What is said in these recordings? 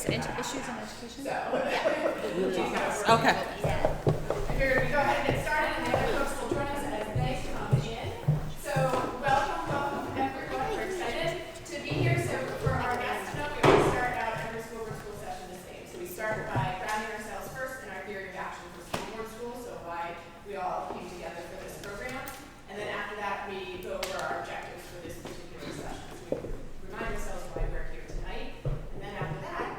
this issues in education? So, Okay. I figured we'd go ahead and get started, and the other folks will join us as they come in. So, welcome, everyone. We're excited to be here. So, for our guests to know, we always start out every school board school session the same. So, we start by grounding ourselves first in our theory of action for school board school, so why we all came together for this program. And then after that, we go over our objectives for this particular session. So, we remind ourselves why we're here tonight. And then after that,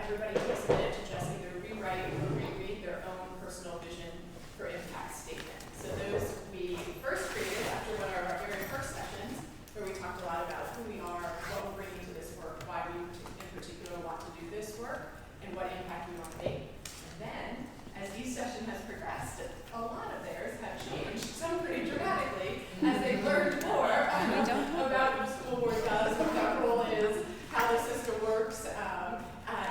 everybody takes a minute to just either rewrite or reread their own personal vision for impact statement. So those we first created after one of our very first sessions, where we talked a lot about who we are, what we're bringing to this work, why we in particular want to do this work, and what impact we want to make. And then, as each session has progressed, a lot of theirs have changed, some pretty dramatically, as they've learned more about what the school board does, what that role is, how the system works.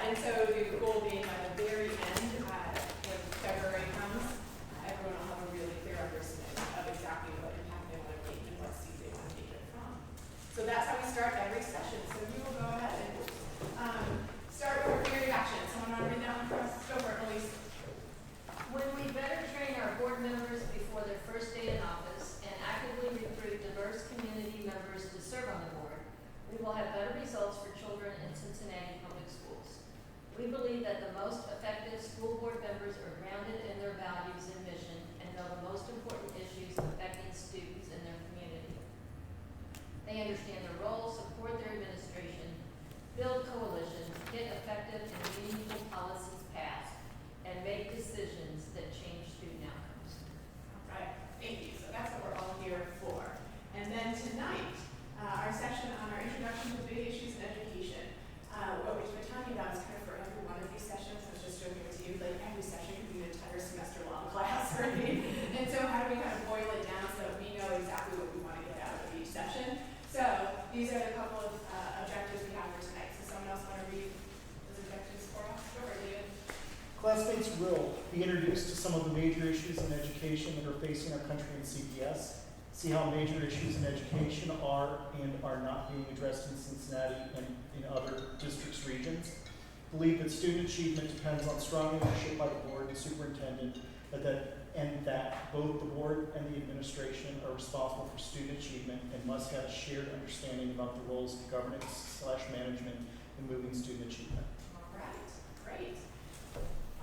And so the goal being by the very end, when February comes, everyone will have a really clear understanding of exactly what impact they want to make and what seed they want to take it from. So that's how we start every session. So we will go ahead and start with our theory of action. Someone want to read that one for us? Go for it, Elise. When we better train our board members before their first day in office and actively recruit diverse community members to serve on the board, we will have better results for children in Cincinnati Public Schools. We believe that the most effective school board members are grounded in their values and mission and know the most important issues affecting students in their community. They understand their role, support their administration, build coalitions, get effective and meaningful policies passed, and make decisions that change student outcomes. All right, thank you. So that's what we're all here for. And then tonight, our session on our introduction to big issues in education. What we've been talking about is kind of for every one of these sessions. I was just joking with you, like every session could be an entire semester-long class, right? And so how do we kind of boil it down so that we know exactly what we want to get out of each session? So these are the couple of objectives we have for tonight. So someone else want to read those objectives for us? Go or David? Classmates will be introduced to some of the major issues in education that are facing our country in CPS, see how major issues in education are and are not being addressed in Cincinnati and in other districts, regions. Believe that student achievement depends on strong leadership by the board and superintendent, and that both the board and the administration are responsible for student achievement and must have a shared understanding about the roles of governance/management in moving student achievement. All right, great.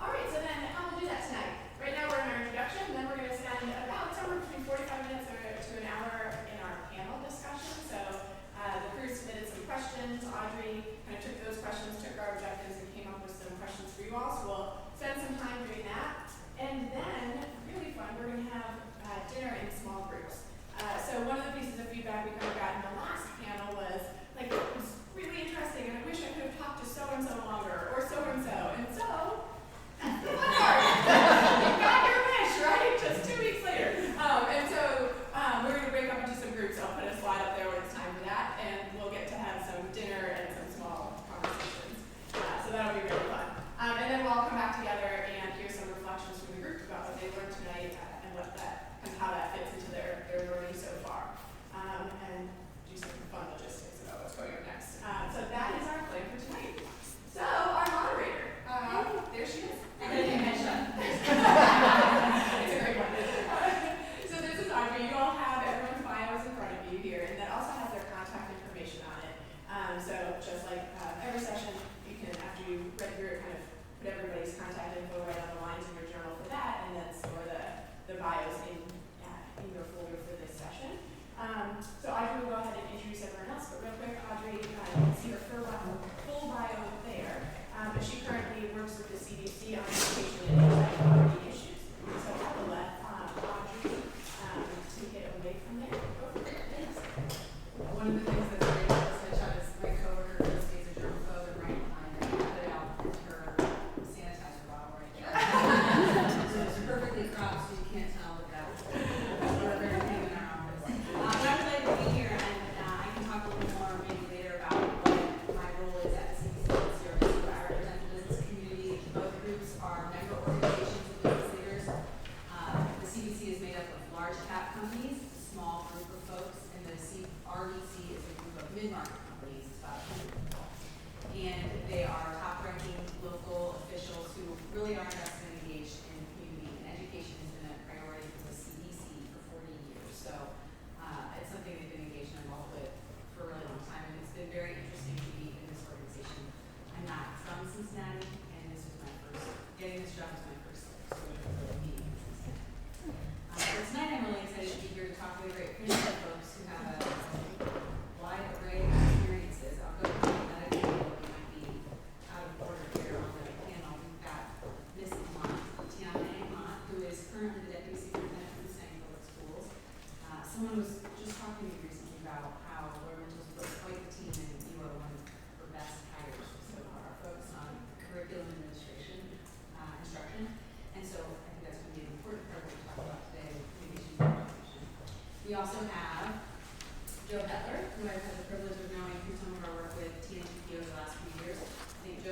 All right, so then how we'll do that tonight. Right now we're in our introduction, and then we're going to spend about somewhere between 45 minutes to an hour in our panel discussion. So the crew submitted some questions. Audrey kind of took those questions, took our objectives, and came up with some questions for you all. So we'll spend some time doing that. And then, really fun, we're going to have dinner in small groups. So one of the pieces of feedback we kind of got in the last panel was, like, it was really interesting, and I wish I could have talked to so-and-so along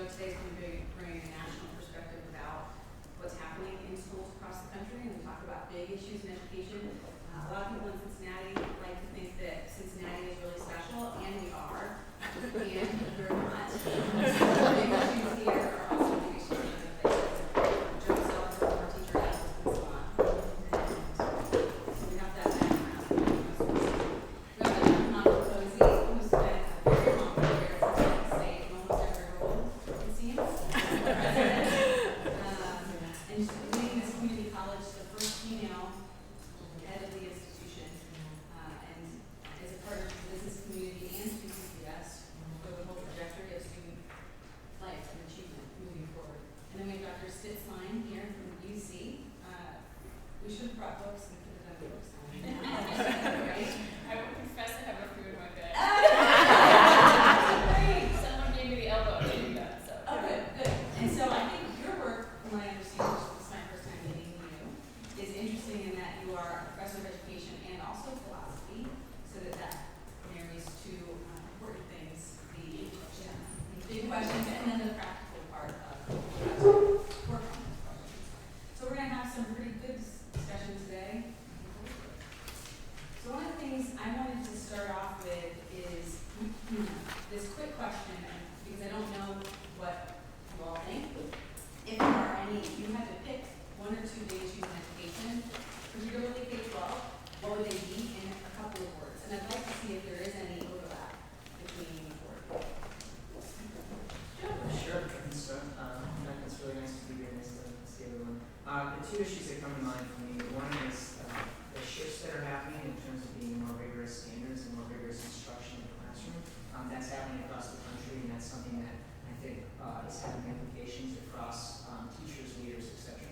So today's going to be bringing a national perspective about what's happening in schools across the country, and we talk about big issues in education. A lot of people in Cincinnati like to think that Cincinnati is really special, and we are, and we're not. So the big issues here are also big issues in other places. Joe Self, our teacher, has this one. So we have that background. We have Monica Posey, who spent a very long career at Cincinnati State, in almost every role, it seems. And she's leading this community college, the first female head of the institution, and as a part of the business community and through CPS for the whole trajectory of student life and achievement moving forward. And then we have Dr. Stitzline here from UC. We should have brought books and could have done books. Right? I will confess I have a few in my bag. Great. Someone gave me the elbow to do that, so. Oh, good, good. And so I think your work, from what I understand, this is my first time meeting you, is interesting in that you are a professor of education and also philosophy, so that marries two important things, the big questions and then the practical part of work on those questions. So we're going to have some pretty good discussion today. So one of the things I wanted to start off with is this quick question, because I don't know what you all think. If there are any, if you had to pick one or two big issues in education, particularly K-12, what would they be in a couple of words? And I'd like to see if there is any overlap between the four. Sure, I can start. It's really nice to be here. Nice to see everyone. The two issues that come to mind for me, one is the shifts that are happening in terms of being more rigorous standards and more rigorous instruction in the classroom. That's happening across the country, and that's something that I think is having implications across teachers, leaders, etc.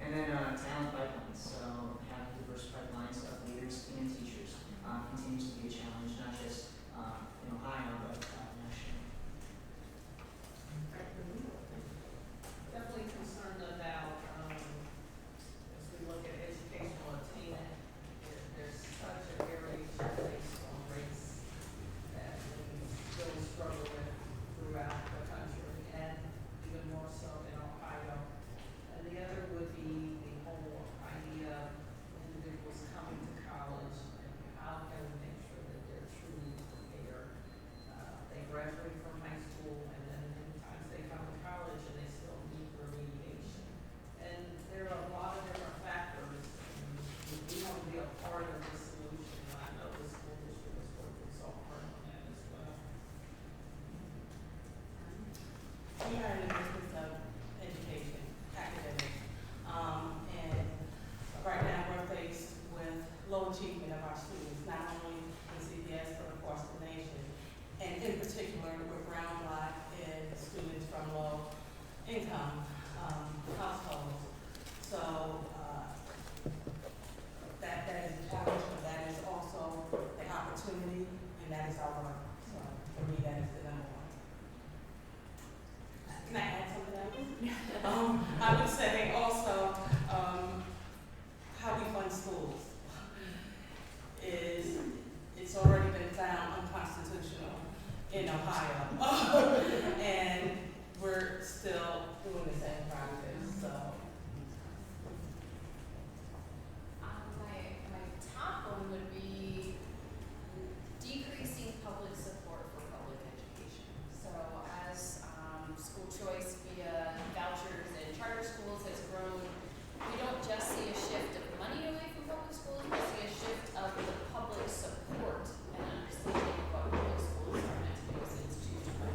And then talent pipelines. So having diverse pipelines of leaders and teachers continues to be a challenge, not just in Ohio, but nationally. Definitely concerned about, as we look at educational attainment, there's such a variation based on race that we still struggle with throughout the country, and even more so in Ohio. And the other would be the whole idea of individuals coming to college and how can we make sure that they're truly prepared. They graduate from high school, and then many times they come to college and they still need remediation. And there are a lot of different factors, and we want to be a part of the solution. And I know the school district is working so hard on that as well. We are in the business of education, academics, and right now we're faced with low achievement of our students, not only in CPS but across the nation, and in particular with brown, black, and students from low income households. So that is a challenge, but that is also the opportunity, and that is our work. So for me, that is the number one. Can I add something else? I would say also, how we fund schools is, it's already been found unconstitutional in Ohio. And we're still doing the same practice, so. My top one would be decreasing public support for public education. So as school choice via vouchers and charter schools has grown, we don't just see a shift of money away from public schools, we see a shift of the public support and understanding of what public schools are meant to do as institutions for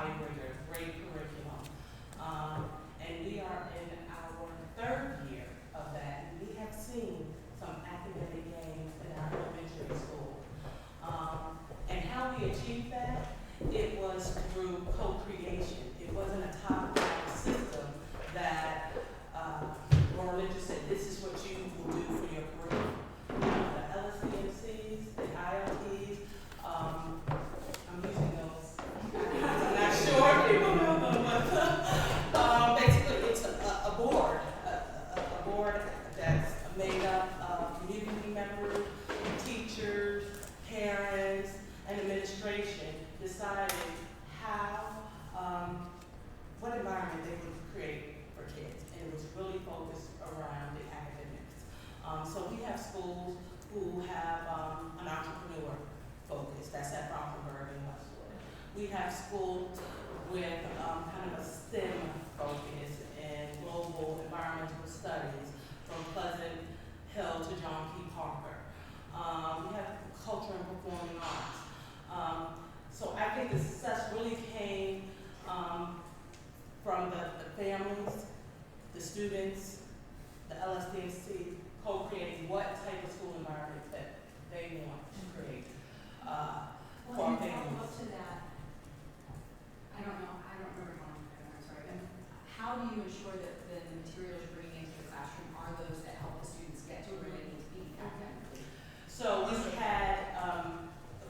high rigor, great curriculum. And we are in our third year of that, and we have seen some academic gains in our elementary school. And how we achieved that, it was through co-creation. It wasn't a top-down system that Roland just said, this is what you will do for your curriculum. The LSDMCs, the ILTs, I'm using those. I'm not sure people know them, but basically it's a board, a board that's made up of community members, teachers, parents, and administration deciding how, what environment they would create for kids. And it was really focused around the academics. So we have schools who have an entrepreneur focus. That's at Rothenberg and Westwood. We have schools with kind of a STEM focus in global environmental studies from Pleasant Hill to John P. Parker. We have culture and performing arts. So I think the success really came from the families, the students, the LSDMC co-creating what type of school environment that they want to create for Well, and families. follow up to that, I don't know, I don't remember how long ago, I'm sorry, but how do you ensure that the materials you're bringing into the classroom are those that help the students get to where they need to be academically? So we had,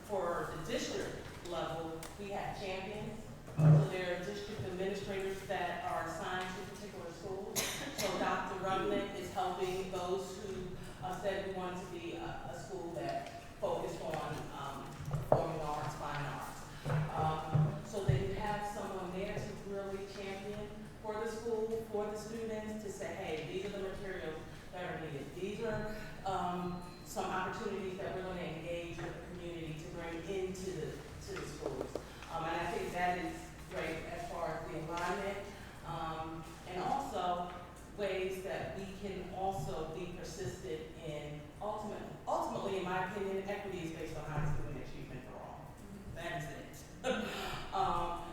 for the district level, we had champions. So there are district administrators that are assigned to particular schools. So Dr. Rudnick is helping those who said we wanted to be a school that focused on performing arts, fine arts. So that you have someone there to really champion for the school, for the students, to say, hey, these are the materials that are needed. These are some opportunities that we're going to engage with the community to bring into the schools. And I think that is great as far as the alignment, and also ways that we can also be persistent in ultimately, in my opinion, equity is based on high student achievement for all. That is it.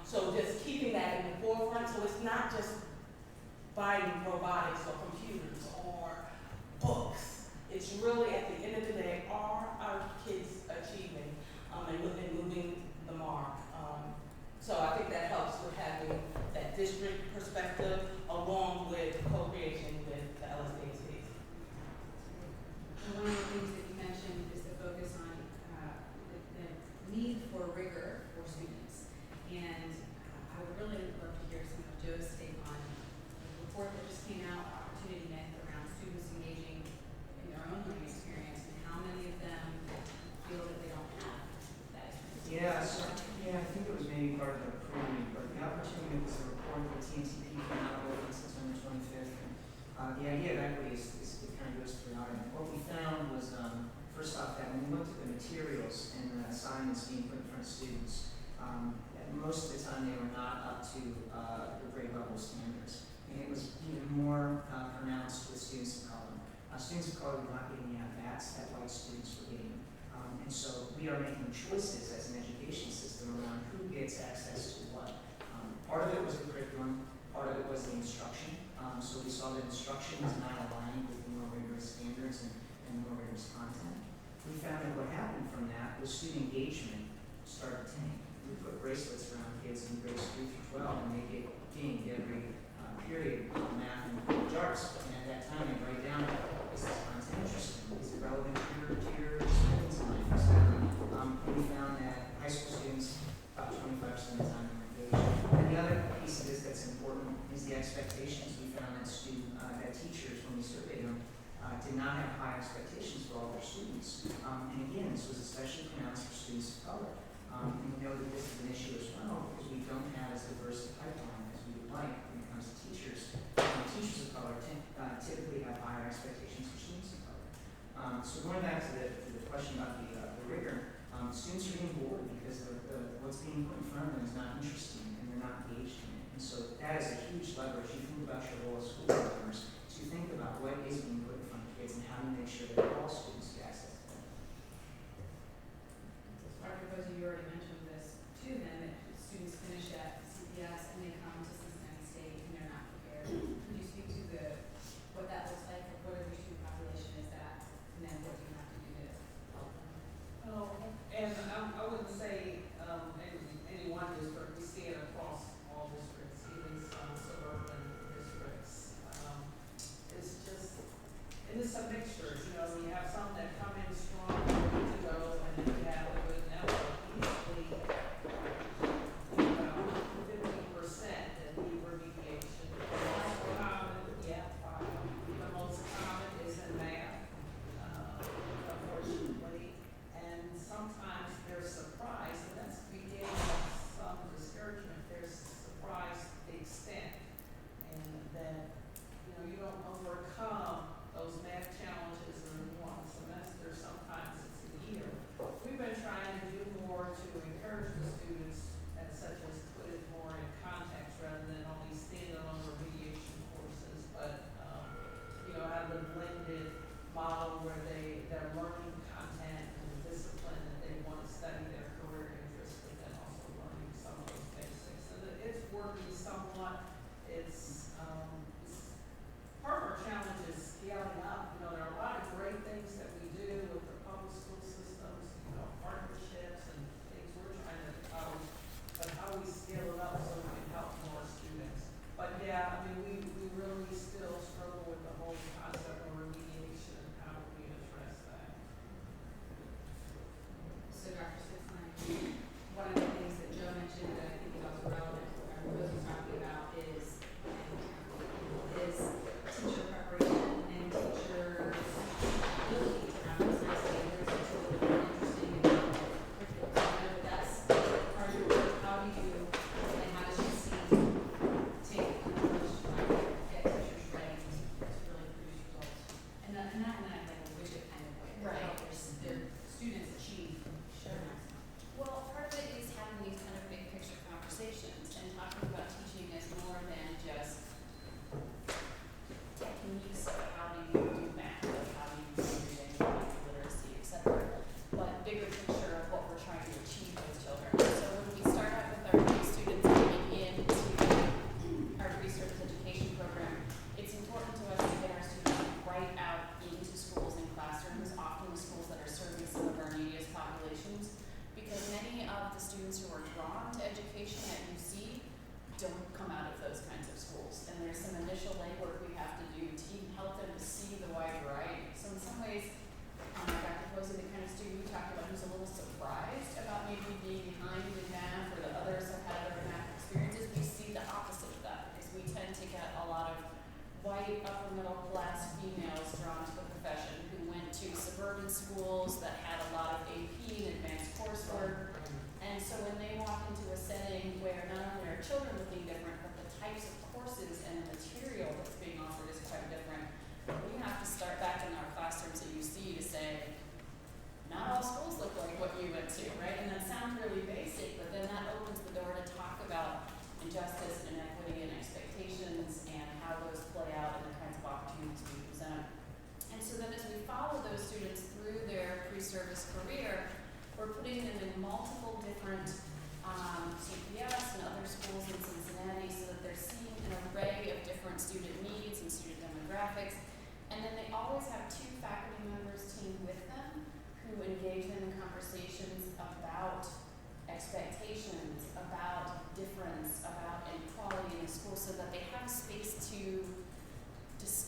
So just keeping that in the forefront, so it's not just buying robotics or computers or books. It's really, at the end of the day, are our kids achieving and moving the mark? So I think that helps with having that district perspective along with co-creation with the LSDCs. And one of the things that you mentioned is the focus on the need for rigor for students. And I would really love to hear some of Joe's take on the report that just came out, Opportunity Myth, around students engaging in their own learning experience, and how many of them feel that they don't have that experience. Yeah, I think it was maybe part of the pre-read, but the opportunity was a report that TNTP came out with on September 25th. And the idea of equity is it kind of goes throughout it. What we found was, first off, that when we looked at the materials and the assignments being put in front of students, most of the time they were not up to the grade level standards. And it was even more pronounced with students of color. Students of color were not getting the at-bats that white students were getting. And so we are making choices as an education system around who gets access to what. Part of it was the curriculum, part of it was the instruction. So we saw that instruction was not aligned with the more rigorous standards and more rigorous content. We found that what happened from that was student engagement started to tank. We put bracelets around kids in grades 3 through 12 and they get dinged every period of math and arts. And at that time they write down, is this content interesting? Is it relevant to your students' lives? We found that high school students, about 25% of the time, were engaged. And the other piece of this that's important is the expectations. We found that that teachers, when we surveyed them, did not have high expectations for all their students. And again, this was especially pronounced for students of color. And we know that this is an issue as well because we don't have as diverse a pipeline as we would like when it comes to teachers. Teachers of color typically have higher expectations for students of color. So going back to the question about the rigor, students are getting bored because what's being put in front of them is not interesting and they're not engaged in it. And so that is a huge leverage. You think about your role as school board members to think about what is being put in front of kids and how to make sure that all students get access to that. Dr. Posey, you already mentioned this too then, that students finish at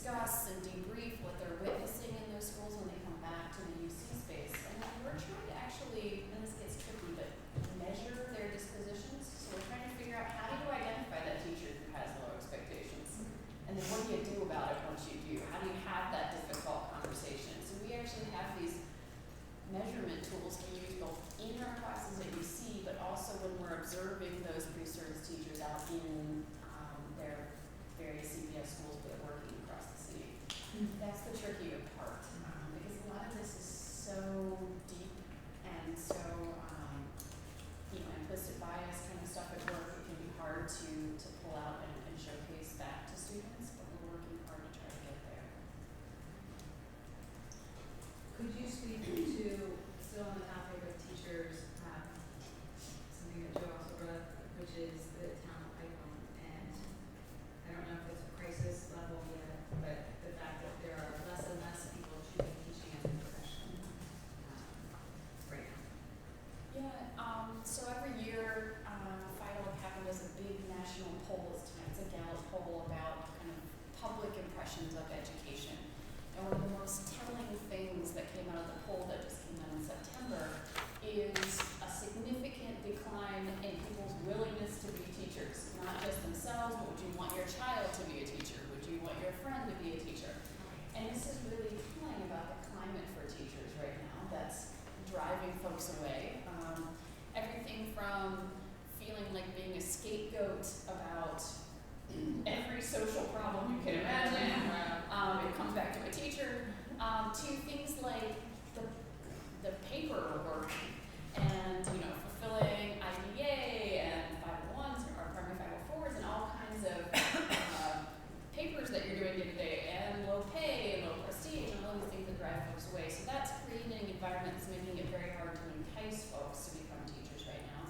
discuss and debrief what they're witnessing in those schools when they come back to the UC space. And then we're trying to actually, and this gets tricky, but measure their dispositions. So we're trying to figure out, how do you identify that teacher who has low expectations? And then what do you do about it once you do? How do you have that difficult conversation? So we actually have these measurement tools to use both in our classes at UC, but also when we're observing those pre-service teachers out in their various CPS schools that are working across the city. That's the trickier part, because a lot of this is so deep and so, implicit bias kind of stuff at work. It can be hard to pull out and showcase that to students, but we're working hard to try to get there. Could you speak to, still on the topic of teachers, something that Joe also brought up, which is the talent pipeline, and I don't know if it's a crisis level yet, but the fact that there are less and less people choosing teaching as a profession right now. Yeah, so every year, FIDO Capital does a big national poll. It's a Gallup poll about kind of public impressions of education. And one of the most telling things that came out of the poll that just came out in September is a significant decline in people's willingness to be teachers. Not just themselves, but would you want your child to be a teacher? Would you want your friend to be a teacher? And this is really telling about the climate for teachers right now that's driving folks away. Everything from feeling like being a scapegoat about every social problem you can imagine, it comes back to a teacher, to things like the paperwork and, fulfilling IDA and 501s or primary 504s and all kinds of papers that you're doing day to day, and low pay and low prestige and all these things that drive folks away. So that's creating an environment that's making it very hard to entice folks to become teachers right now.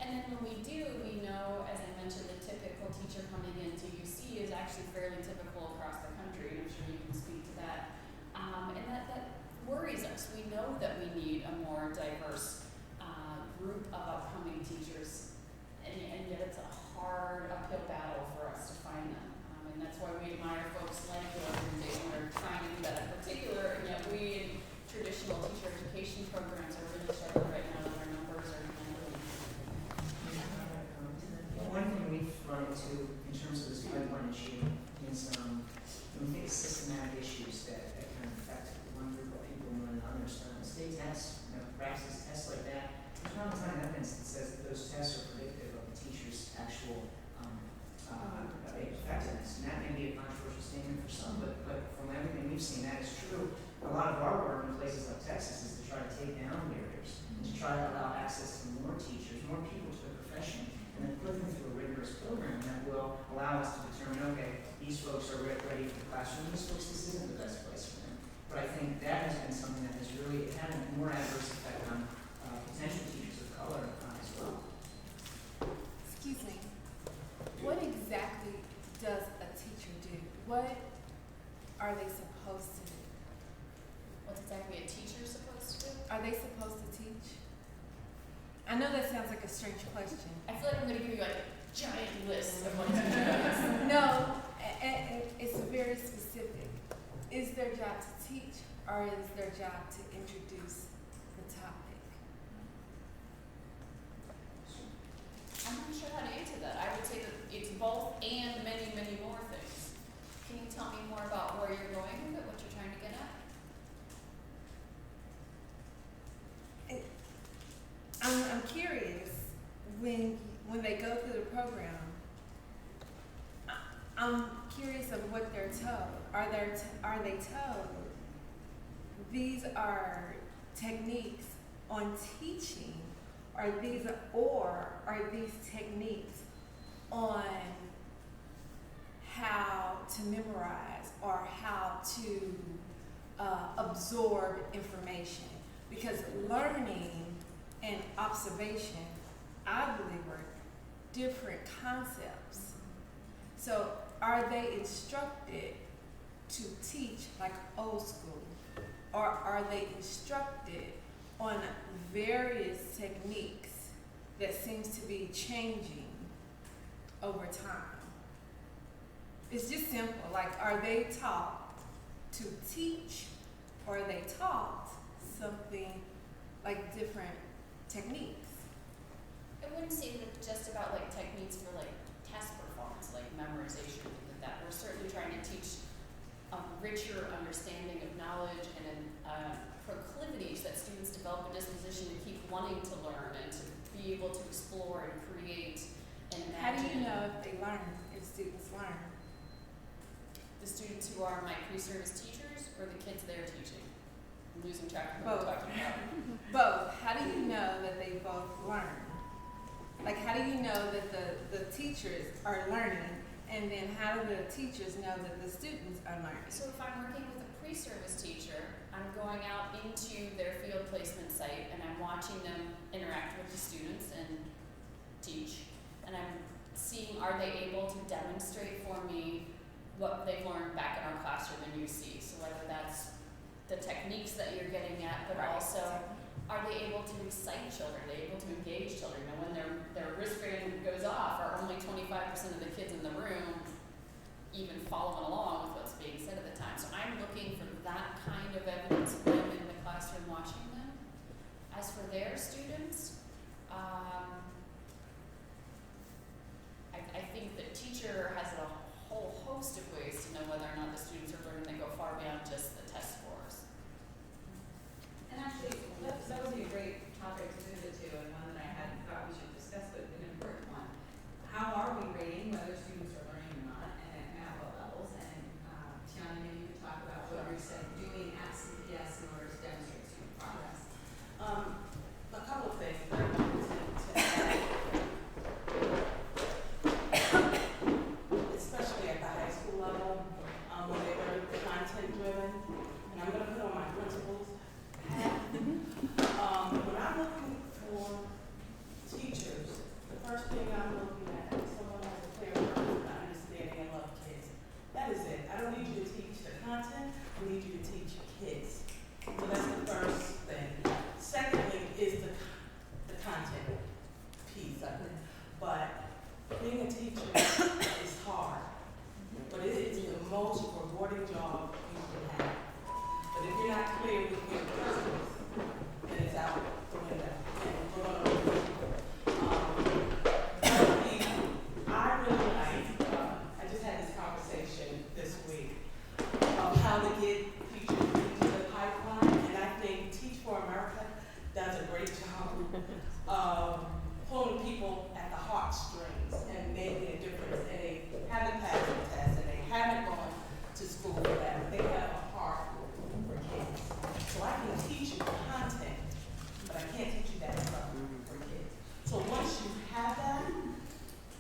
And then when we do, we know, as I mentioned, the typical teacher coming into UC is actually fairly typical across the country, and I'm sure you can speak to that. And that worries us. We know that we need a more diverse group of upcoming teachers, and yet it's a hard uphill battle for us to find them. And that's why we admire folks like your organization who are trying to do that in particular, and yet we in traditional teacher education programs are really struggling right now with our numbers are handling. One thing we've run into in terms of this pipeline issue is when we think of systematic issues that kind of affect one group of people more than others. State tests, practice tests like that, there's not a ton of evidence that says that those tests are predictive of the teacher's actual effectiveness. And that may be a controversial statement for some, but from everything we've seen, that is true. A lot of our work in places like Texas is to try to take down barriers, and to try to allow access to more teachers, more people to the profession, and then put them through a rigorous program that will allow us to determine, okay, these folks are ready for the classroom, these folks, this isn't the best place for them. But I think that has been something that has really had a more adverse effect on potential teachers of color as well. Excuse me. What exactly does a teacher do? What are they supposed to do? What's exactly a teacher supposed to do? Are they supposed to teach? I know that sounds like a strange question. I feel like I'm going to give you like a giant list of what a teacher does. No, it's very specific. Is their job to teach, or is their job to introduce the topic? I'm not sure how to answer that. I would say that it's both and many, many more things. Can you tell me more about where you're going with it, what you're trying to get at? I'm curious, when they go through the program, I'm curious of what they're told. Are they told these are techniques on teaching, or are these techniques on how to memorize or how to absorb information? Because learning and observation, I believe, are different concepts. So are they instructed to teach like old school, or are they instructed on various techniques that seems to be changing over time? It's just simple, like, are they taught to teach, or are they taught something like different techniques? I wouldn't say that it's just about like techniques for like test performance, like memorization, things like that. We're certainly trying to teach a richer understanding of knowledge and proclivities that students develop a disposition to keep wanting to learn and to be able to explore and create and imagine. How do you know if they learn, if students learn? The students who are my pre-service teachers or the kids they're teaching? I'm losing track of what Both. we're talking about. Both. How do you know that they both learn? Like, how do you know that the teachers are learning, and then how do the teachers know that the students are learning? So if I'm working with a pre-service teacher, I'm going out into their field placement site and I'm watching them interact with the students and teach. And I'm seeing, are they able to demonstrate for me what they've learned back in our classroom in UC. So whether that's the techniques that you're getting at, but also are they able to excite children? Are they able to engage children? And when their wristband goes off, are only 25% of the kids in the room even following along with what's being said at the time? So I'm looking for that kind of evidence of them in the classroom watching them. As for their students, I think the teacher has a whole host of ways to know whether or not the students are learning that go far beyond just the test scores. And actually, that would be a great topic to pivot to, and one that I hadn't thought we should discuss, but an important one. How are we rating whether students are learning or not, and at what levels? And Tiana, maybe you could talk about what you're doing at CPS in order to demonstrate student progress. A couple of things that I wanted to add, especially at the high school level, when they were content driven, and I'm going to put on my principal's hat. When I'm looking for teachers, the first thing I'm looking at is someone who has a clear purpose and understanding and love kids. That is it. I don't need you to teach the content. I need you to teach kids. So that's the first thing. Secondly is the content piece of it. But being a teacher is hard. But it is the most rewarding job you can have. But if you're not clear with your purpose, then it's out the window. And we're going to I really like, I just had this conversation this week of how to get teachers into the pipeline, and I think Teach for America does a great job of pulling people at the heartstrings and making a difference. And they haven't passed the test, and they haven't gone to school for that, but they have a heart for kids. So I can teach you content, but I can't teach you that stuff for kids. So once you have that,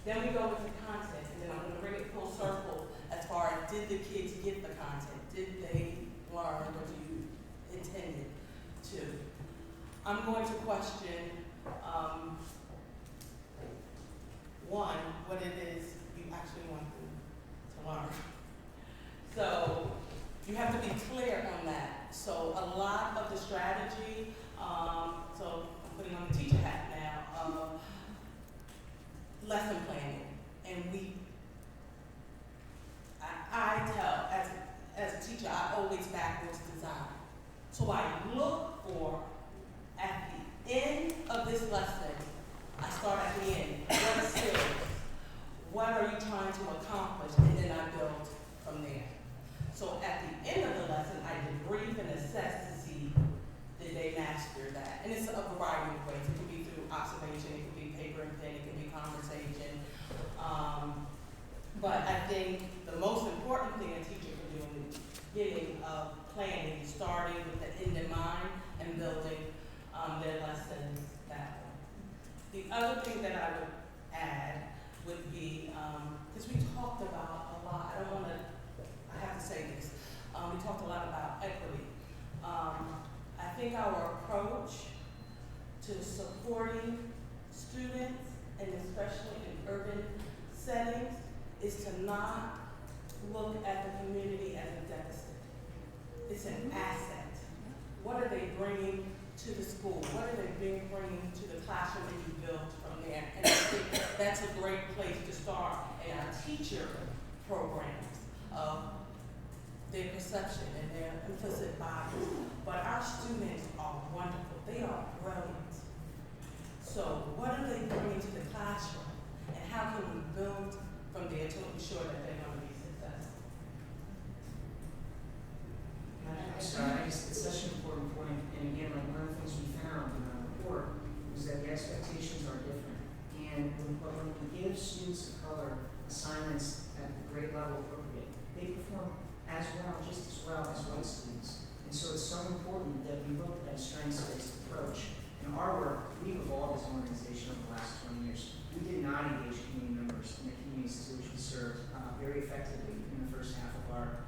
then we go with the content, and then I'm going to bring it full circle as far as did the kids get the content? Did they learn what you intended to? I'm going to question, one, what it is you actually want them to learn. So you have to be clear on that. So a lot of the strategy, so I'm putting on the teacher hat now, lesson planning. And I tell, as a teacher, I always backwards design. So I look for, at the end of this lesson, I start at the end. What skills? What are you trying to accomplish? And then I build from there. So at the end of the lesson, I debrief and assess to see did they master that. And it's a variety of ways. It can be through observation, it can be paper and pen, it can be conversation. But I think the most important thing a teacher can do is getting planning, starting with the end in mind and building their lessons that way. The other thing that I would add would be, because we talked about a lot, I have to say this, we talked a lot about equity. I think our approach to supporting students, and especially in urban settings, is to not look at the community as a deficit. It's an asset. What are they bringing to the school? What are they bringing to the classroom that you build from there? And I think that's a great place to start. And our teacher programs of their perception and their implicit bias. But our students are wonderful. They are brilliant. So what are they bringing to the classroom? And how can we build from there to ensure that they're going to be successful? I'm sorry, it's such an important point, and again, like one of the things we found in our report was that the expectations are different. And when we give students of color assignments at the grade level appropriate, they perform as well, just as well as white students. And so it's so important that we look at a strengths-based approach. In our work, we've evolved as an organization over the last 20 years. We did not engage community members in the communities to which we served very effectively in the first half of our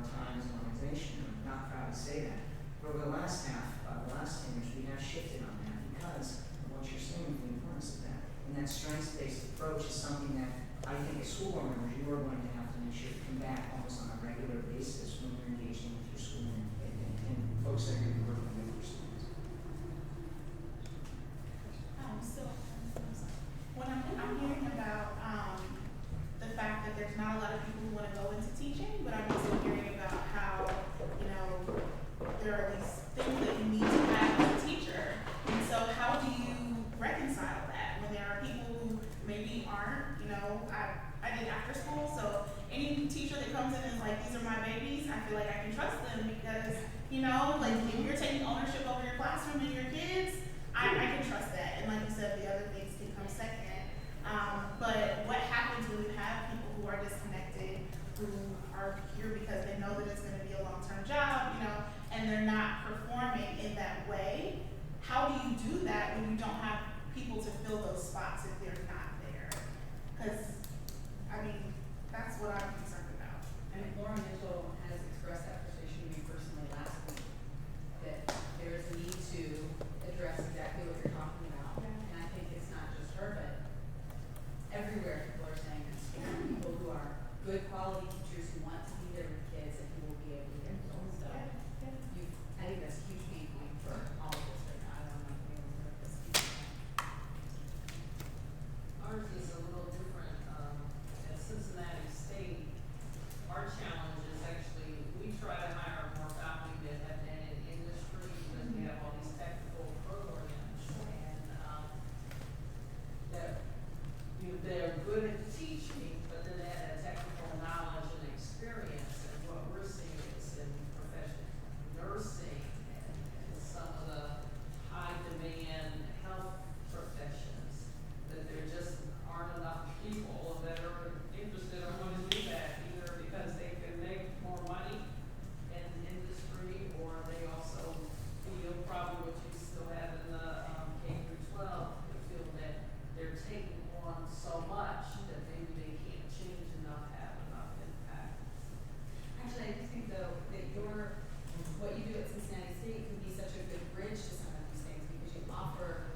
time as an organization. I'm not proud to say that. But over the last half, the last 10 years, we have shifted on that because of what you're saying, the importance of that. And that strengths-based approach is something that I think as school board members, you are going to have to make sure to come back almost on a regular basis when you're engaging with your school and folks that are going to be working with your students. When I'm hearing about the fact that there's not a lot of people who want to go into teaching, but I'm also hearing about how, you know, there are these things that you need to have as a teacher. And so how do you reconcile that when there are people who maybe aren't, you know, I did after school, so any teacher that comes in and is like, these are my babies, I feel like I can trust them because, you know, like if you're taking ownership over your classroom and your kids, I can trust that. And like you said, the other things can come second. But what happens when you have people who are disconnected, who are here because they know that it's going to be a long-term job, you know, and they're not performing in that way? How do you do that when you don't have people to fill those spots if they're not there? Because, I mean, that's what I'm concerned about. I mean, Laura Mitchell has expressed that frustration to me personally last week, that there is a need to address exactly what you're talking about. Yeah. And I think it's not just her, but everywhere people are saying this. People who are good quality teachers who want to be there with kids and who will be able to get results. So I think that's a huge pain point for all of us right now. I don't know if anyone's heard this. Ours is a little different. At Cincinnati State, our challenge is actually, we try to hire more faculty that have been in industry because we have all these technical programs and, that, you know, they're good at teaching, but then they have that technical knowledge and experience. And what we're seeing is in professional nursing and some of the high demand health professions, that there just aren't enough people that are interested or want to do that, either because they can make more money in industry, or they also feel probably what you still have in the K through 12, they feel that they're taking on so much that maybe they can't change enough, have enough impact. Actually, I just think though that what you do at Cincinnati State can be such a good bridge to some of these things because you offer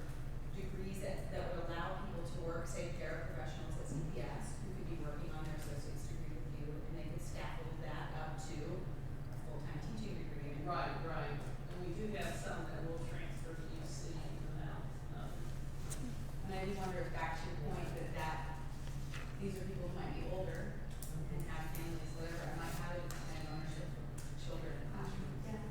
degrees that would allow people to work, say, paraprofessionals at CPS who could be working on their associate's degree with you, and they could scaffold that up to a full-time teaching degree. And Right. And we do have some that will transfer to UC now. And I do wonder if back to your point that these are people who might be older and have families, whatever, and might have an ownership of children in the classroom.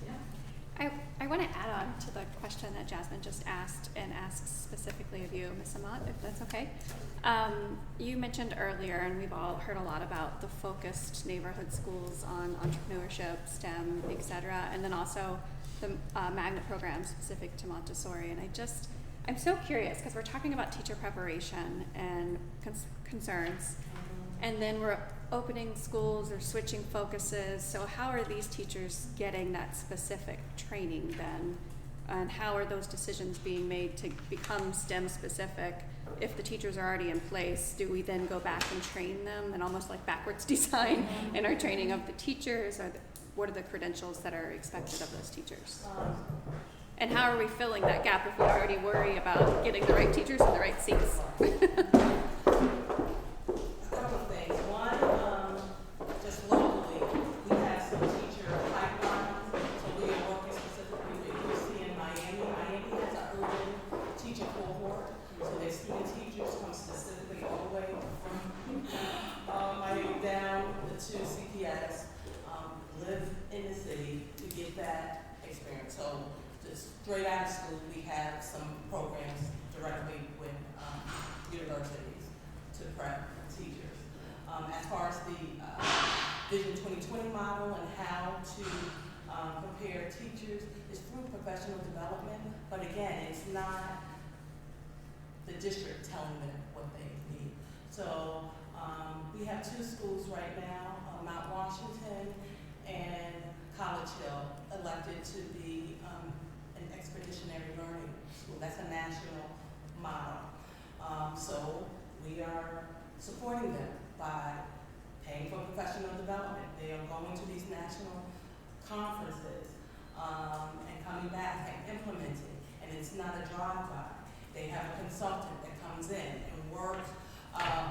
Yeah. I want to add on to the question that Jasmine just asked and ask specifically of you, Ms. Amat, if that's okay. You mentioned earlier, and we've all heard a lot about the focused neighborhood schools on entrepreneurship, STEM, et cetera, and then also the magnet program specific to Montessori. And I'm so curious because we're talking about teacher preparation and concerns, and then we're opening schools or switching focuses. So how are these teachers getting that specific training then? And how are those decisions being made to become STEM specific? If the teachers are already in place, do we then go back and train them and almost like backwards design in our training of the teachers? What are the credentials that are expected of those teachers? And how are we filling that gap if we already worry about getting the right teachers in the right seats? A couple of things. One, just locally, we have some teacher pipelines, so we are working specifically with UC in Miami. Miami has an urban teacher cohort, so their student teachers come specifically all the way from universities to prep teachers. As far as the Vision 2020 model and how to prepare teachers is through professional development, but again, it's not the district telling them what they need. So we have 2 schools right now, Mount Washington and College Hill, elected to be an expeditionary learning school. That's a national model. So we are supporting them by paying for professional development. They are going to these national conferences and coming back and implementing, and it's not a drive-by. They have a consultant that comes in and works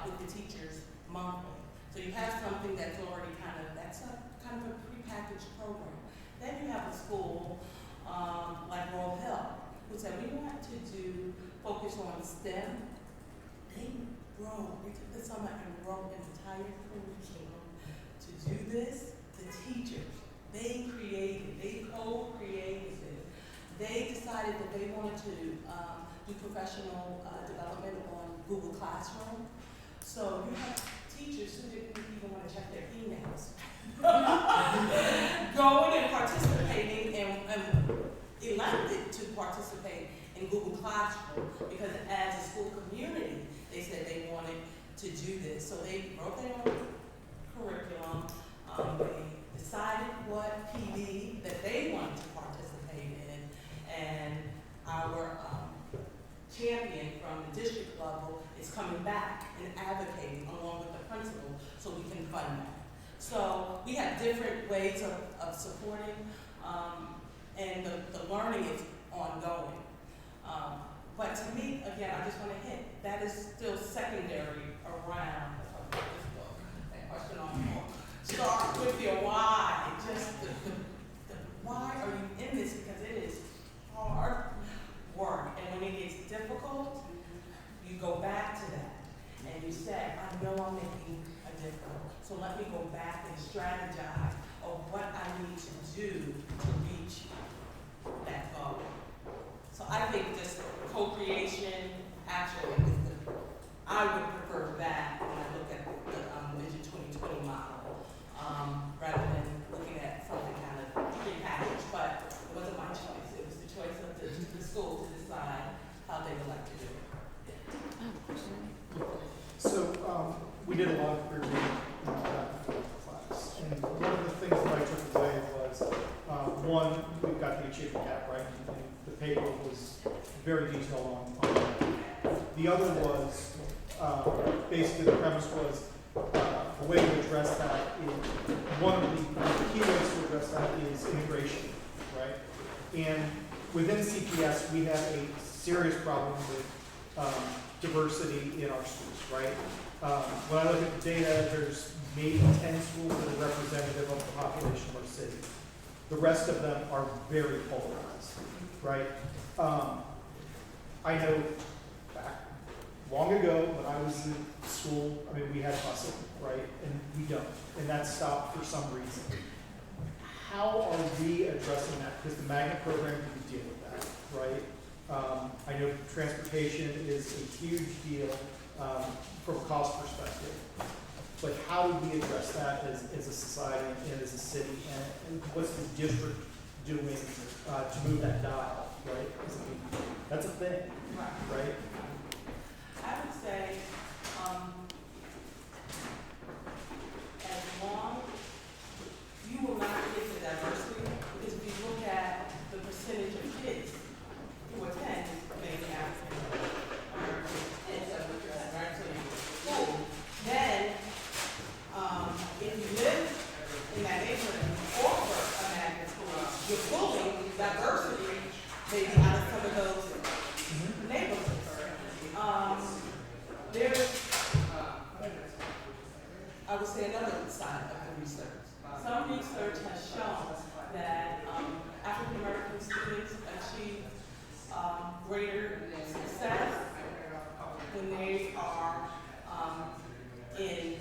with the teachers monthly. So you have something that's already that's a kind of a prepackaged program. Then you have a school like Royal Hill, who said we want to focus on STEM. They took the summer and wrote an entire curriculum to do this. The teachers, they co-created it. They decided that they wanted to do professional development on Google Classroom. So you have teachers who didn't even want to check their emails. Going and participating and elected to participate in Google Classroom because as a school community, they said they wanted to do this. So they wrote their own curriculum. They decided what PD that they wanted to participate in, and our champion from the district level is coming back and advocating along with the principal so we can fund that. So we have different ways of supporting, and the learning is ongoing. But to me, again, I just want to hit, that is still secondary around, if I put this book, that question on the book. Start with your why, just the why are you in this, because it is hard work. And when it gets difficult, you go back to that. And you say, I know I'm making a difference, so let me go back and strategize of what I need to do to reach that goal. So I think this co-creation actually is I would prefer that when I look at the Vision 2020 model, rather than looking at something kind of prepackaged, but it wasn't my choice. It was the choice of the school to decide how they would like to do it. So we did a lot of career reading in that class, and one of the things that I took away was one, we've got the achievement gap, right? And the paper was very detailed on that. The other was basically the premise was the way to address that is one of the key ways to address that is integration, right? And within CPS, we have a serious problem with diversity in our schools, right? When I look at the data, there's maybe 10 schools that are representative of the population of our city. The rest of them are very polarized, right? I know back long ago when I was in school, I mean, we had busing, right? And we don't, and that stopped for some reason. How are we addressing that? Because the magnet program can deal with that, right? I know transportation is a huge deal from a cost perspective, but how do we address that as a society and as a city? And what's the district doing to move that dial, right? That's a thing, right? I would say, as long you will not get the diversity, because if you look at the percentage of kids who attend maybe African American kids that would dress right to school, then if you live in that neighborhood and you offer a magnet school, you're pulling diversity maybe out of some of those neighborhoods. There's, I would say, another side of the research. Some research has shown that African American students achieve greater success when they are in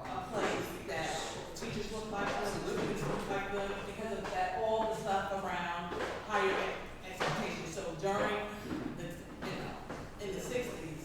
a place that teachers look like them, students look like them, because of that, all the stuff around higher expectations. So during the, in the 60s,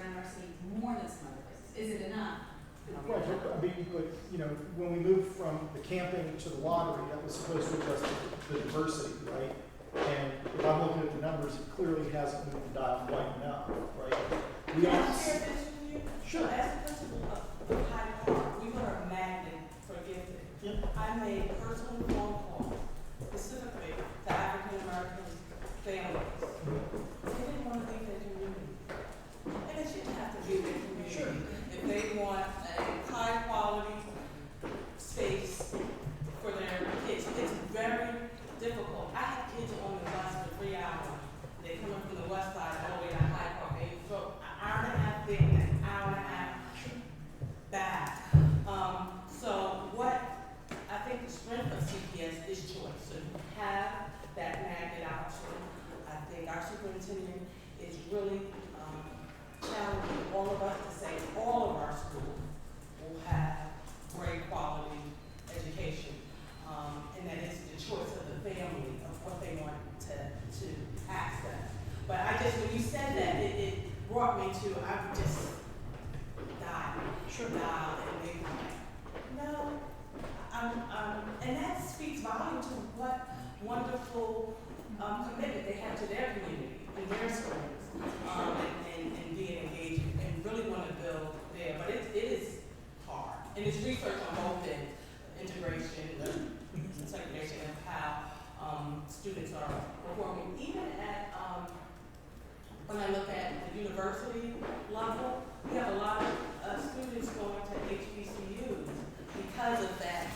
non-varsity more than some other places? Is it enough? Right, I mean, but, you know, when we moved from the camping to the lottery, that was supposed to address the diversity, right? And if I'm looking at the numbers, it clearly hasn't moved the dial quite enough, right? We Can I are, share this with you? Sure. As a principal of Hyde Park, we were a magnet for gifted. yeah, I made personal phone calls specifically to African American families. They didn't want to leave their community. And it shouldn't have to be their community. Sure. If they want a high quality space for their kids, it's very difficult. I have kids on the bus for 3 hours. They come up from the west side all the way to Hyde Park. They go an hour and a half there, an hour and a half back. So what I think the strength of CPS is choice. So you have that magnet option. I think our superintendent is really challenging all of us to say all of our schools will have great quality education. And that it's the choice of the family of what they want to access. But I just, when you said that, it brought me to, I would just die. Sure. Die, and they were like, no. And that speaks volume to what wonderful commitment they have to their community and their schools, and being engaged and really want to build there. But it is hard, and it's research on both ends, integration and segregation, and how students are performing. Even at when I look at the university level, we have a lot of students going to HBCUs because of that.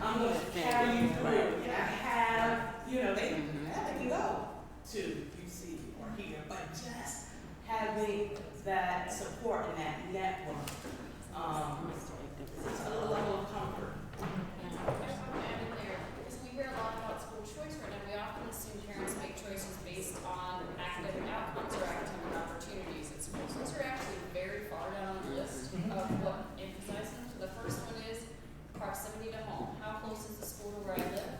I'm going to carry you through. And I have, you know, they can go to UC or here, but just having that support and that network, it's a level of comfort. We hear a lot about school choice right now. We often assume parents make choices based on academic outcomes or academic opportunities at schools. Those are actually very far down on the list of what emphasizes them. So the first one is proximity to home. How close is the school to where I live?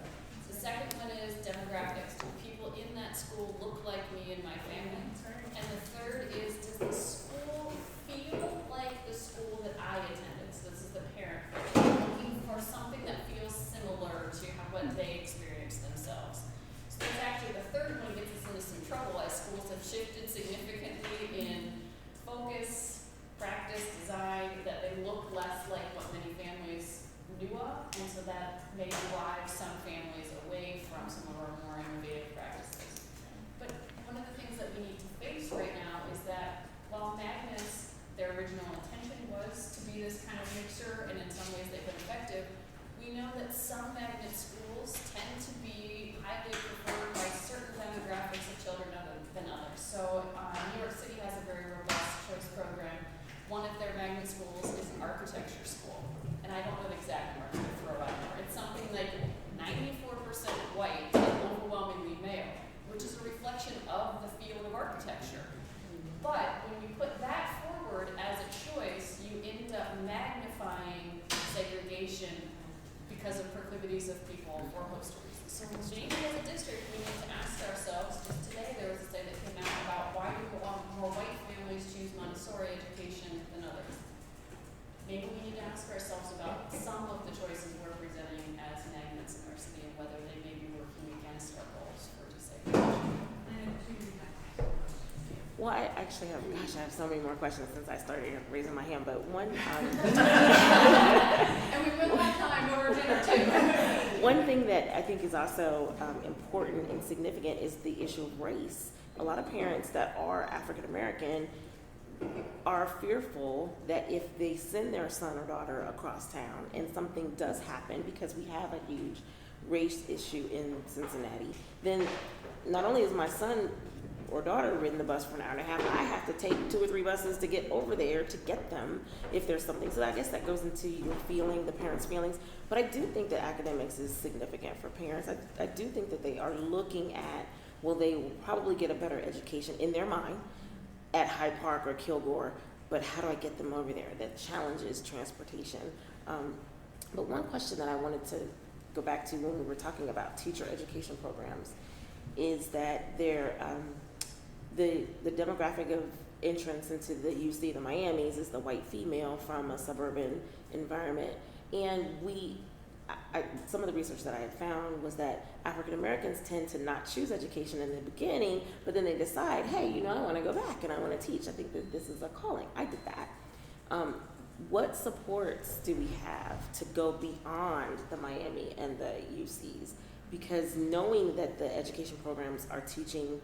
The second one is demographics. Do people in that school look like me and my family? And the third is, does the school feel like the school that I attended? So this is the parent. Looking for something that feels similar to what they experience themselves. So that's actually the third one gets us into some trouble as schools have shifted significantly in focus, practice, design, that they look less like what many families knew of, and so that may drive some families away from some of our more innovative practices. But one of the things that we need to face right now is that while magnets, their original intention was to be this kind of mixture, and in some ways they've been effective, we know that some magnet schools tend to be highly preferred by certain demographics of children than others. So New York City has a very robust choice program. One of their magnet schools is an architecture school. And I don't know the exact number to throw out there. It's something like 94% white and overwhelmingly male, which is a reflection of the field of architecture. But when you put that forward as a choice, you end up magnifying segregation because of proclivities of people for a host of reasons. So maybe as a district, we need to ask ourselves, just today there was a study that came out about why do more white families choose Montessori education than others. Maybe we need to ask ourselves about some of the choices we're presenting as magnets in our city and whether they may be working against our goals for desegregation. Well, I actually have, I have so many more questions since I started raising my hand, but one, And we will have time over dinner too. one thing that I think is also important and significant is the issue of race. A lot of parents that are African American are fearful that if they send their son or daughter across town and something does happen, because we have a huge race issue in Cincinnati, then not only is my son or daughter ridden the bus for an hour and a half, I have to take 2 or 3 buses to get over there to get them if there's something. So I guess that goes into your feeling, the parents' feelings. But I do think that academics is significant for parents. I do think that they are looking at, well, they will probably get a better education in their mind at Hyde Park or Kilgore, but how do I get them over there? The challenge is transportation. But one question that I wanted to go back to when we were talking about teacher education programs is that they're, the demographic of entrance into the UC, the Miamis, is the white female from a suburban environment. And some of the research that I had found was that African Americans tend to not choose education in the beginning, but then they decide, hey, you know, I want to go back and I want to teach. I think that this is a calling. I did that. What supports do we have to go beyond the Miami and the UCs? Because knowing that the education programs are teaching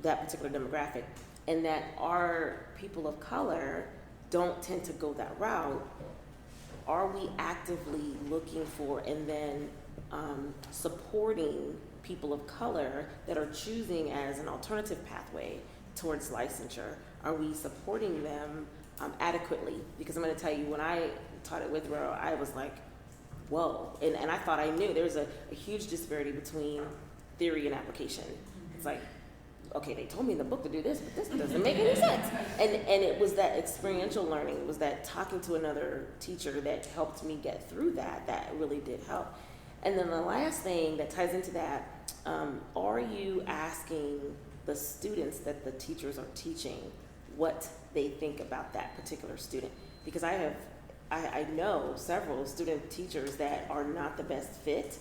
that particular demographic and that our people of color don't tend to go that route, are we actively looking for and then supporting people of color that are choosing as an alternative pathway towards licensure? Are we supporting them adequately? Because I'm going to tell you, when I taught at Withrow, I was like, whoa. And I thought I knew. There's a huge disparity between theory and application. It's like, okay, they told me in the book to do this, but this doesn't make any sense. And it was that experiential learning. It was that talking to another teacher that helped me get through that really did help. And then the last thing that ties into that, are you asking the students that the teachers are teaching what they think about that particular student? Because I know several student teachers that are not the best fit,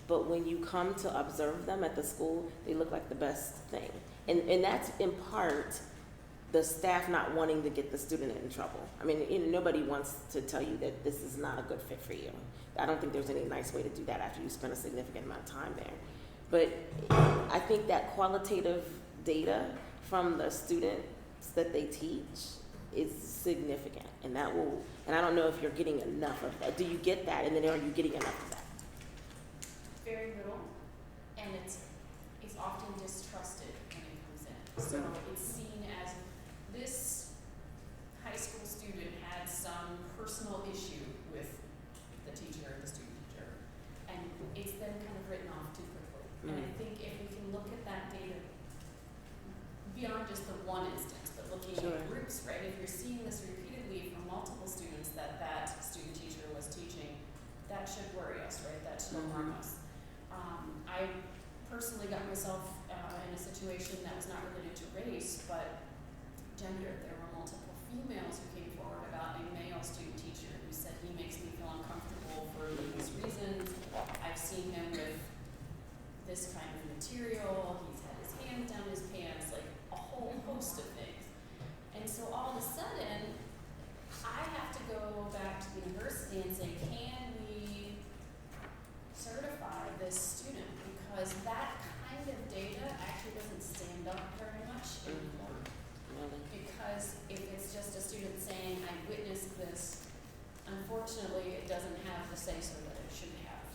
but when you come to observe them at the school, they look like the best thing. And that's in part the staff not wanting to get the student in trouble. I mean, you know, nobody wants to tell you that this is not a good fit for you. I don't think there's any nice way to do that after you spend a significant amount of time there. But I think that qualitative data from the students that they teach is significant, and that will, and I don't know if you're getting enough of that. Do you get that, and then are you getting enough of that? Very little, and it's often distrusted when it comes in. So it's seen as this high school student had some personal issue with the teacher or the student teacher, and it's then kind of written off too quickly. And I think if we can look at that data beyond just the one instance, but looking at groups, right? If you're seeing this repeatedly from multiple students that student teacher was teaching, that should worry us, right? That should alarm us. I personally got myself in a situation that was not related to race, but gender. There were multiple females who came forward about a male student teacher who said he makes me feel uncomfortable for these reasons. I've seen him with this kind of material. He's had his hands down his pants, like a whole host of things. And so all of a sudden, I have to go back to the university and say, can we certify this student? Because that kind of data actually doesn't stand up very much anymore. Because if it's just a student saying, I witnessed this, unfortunately, it doesn't have the say-so that it should have.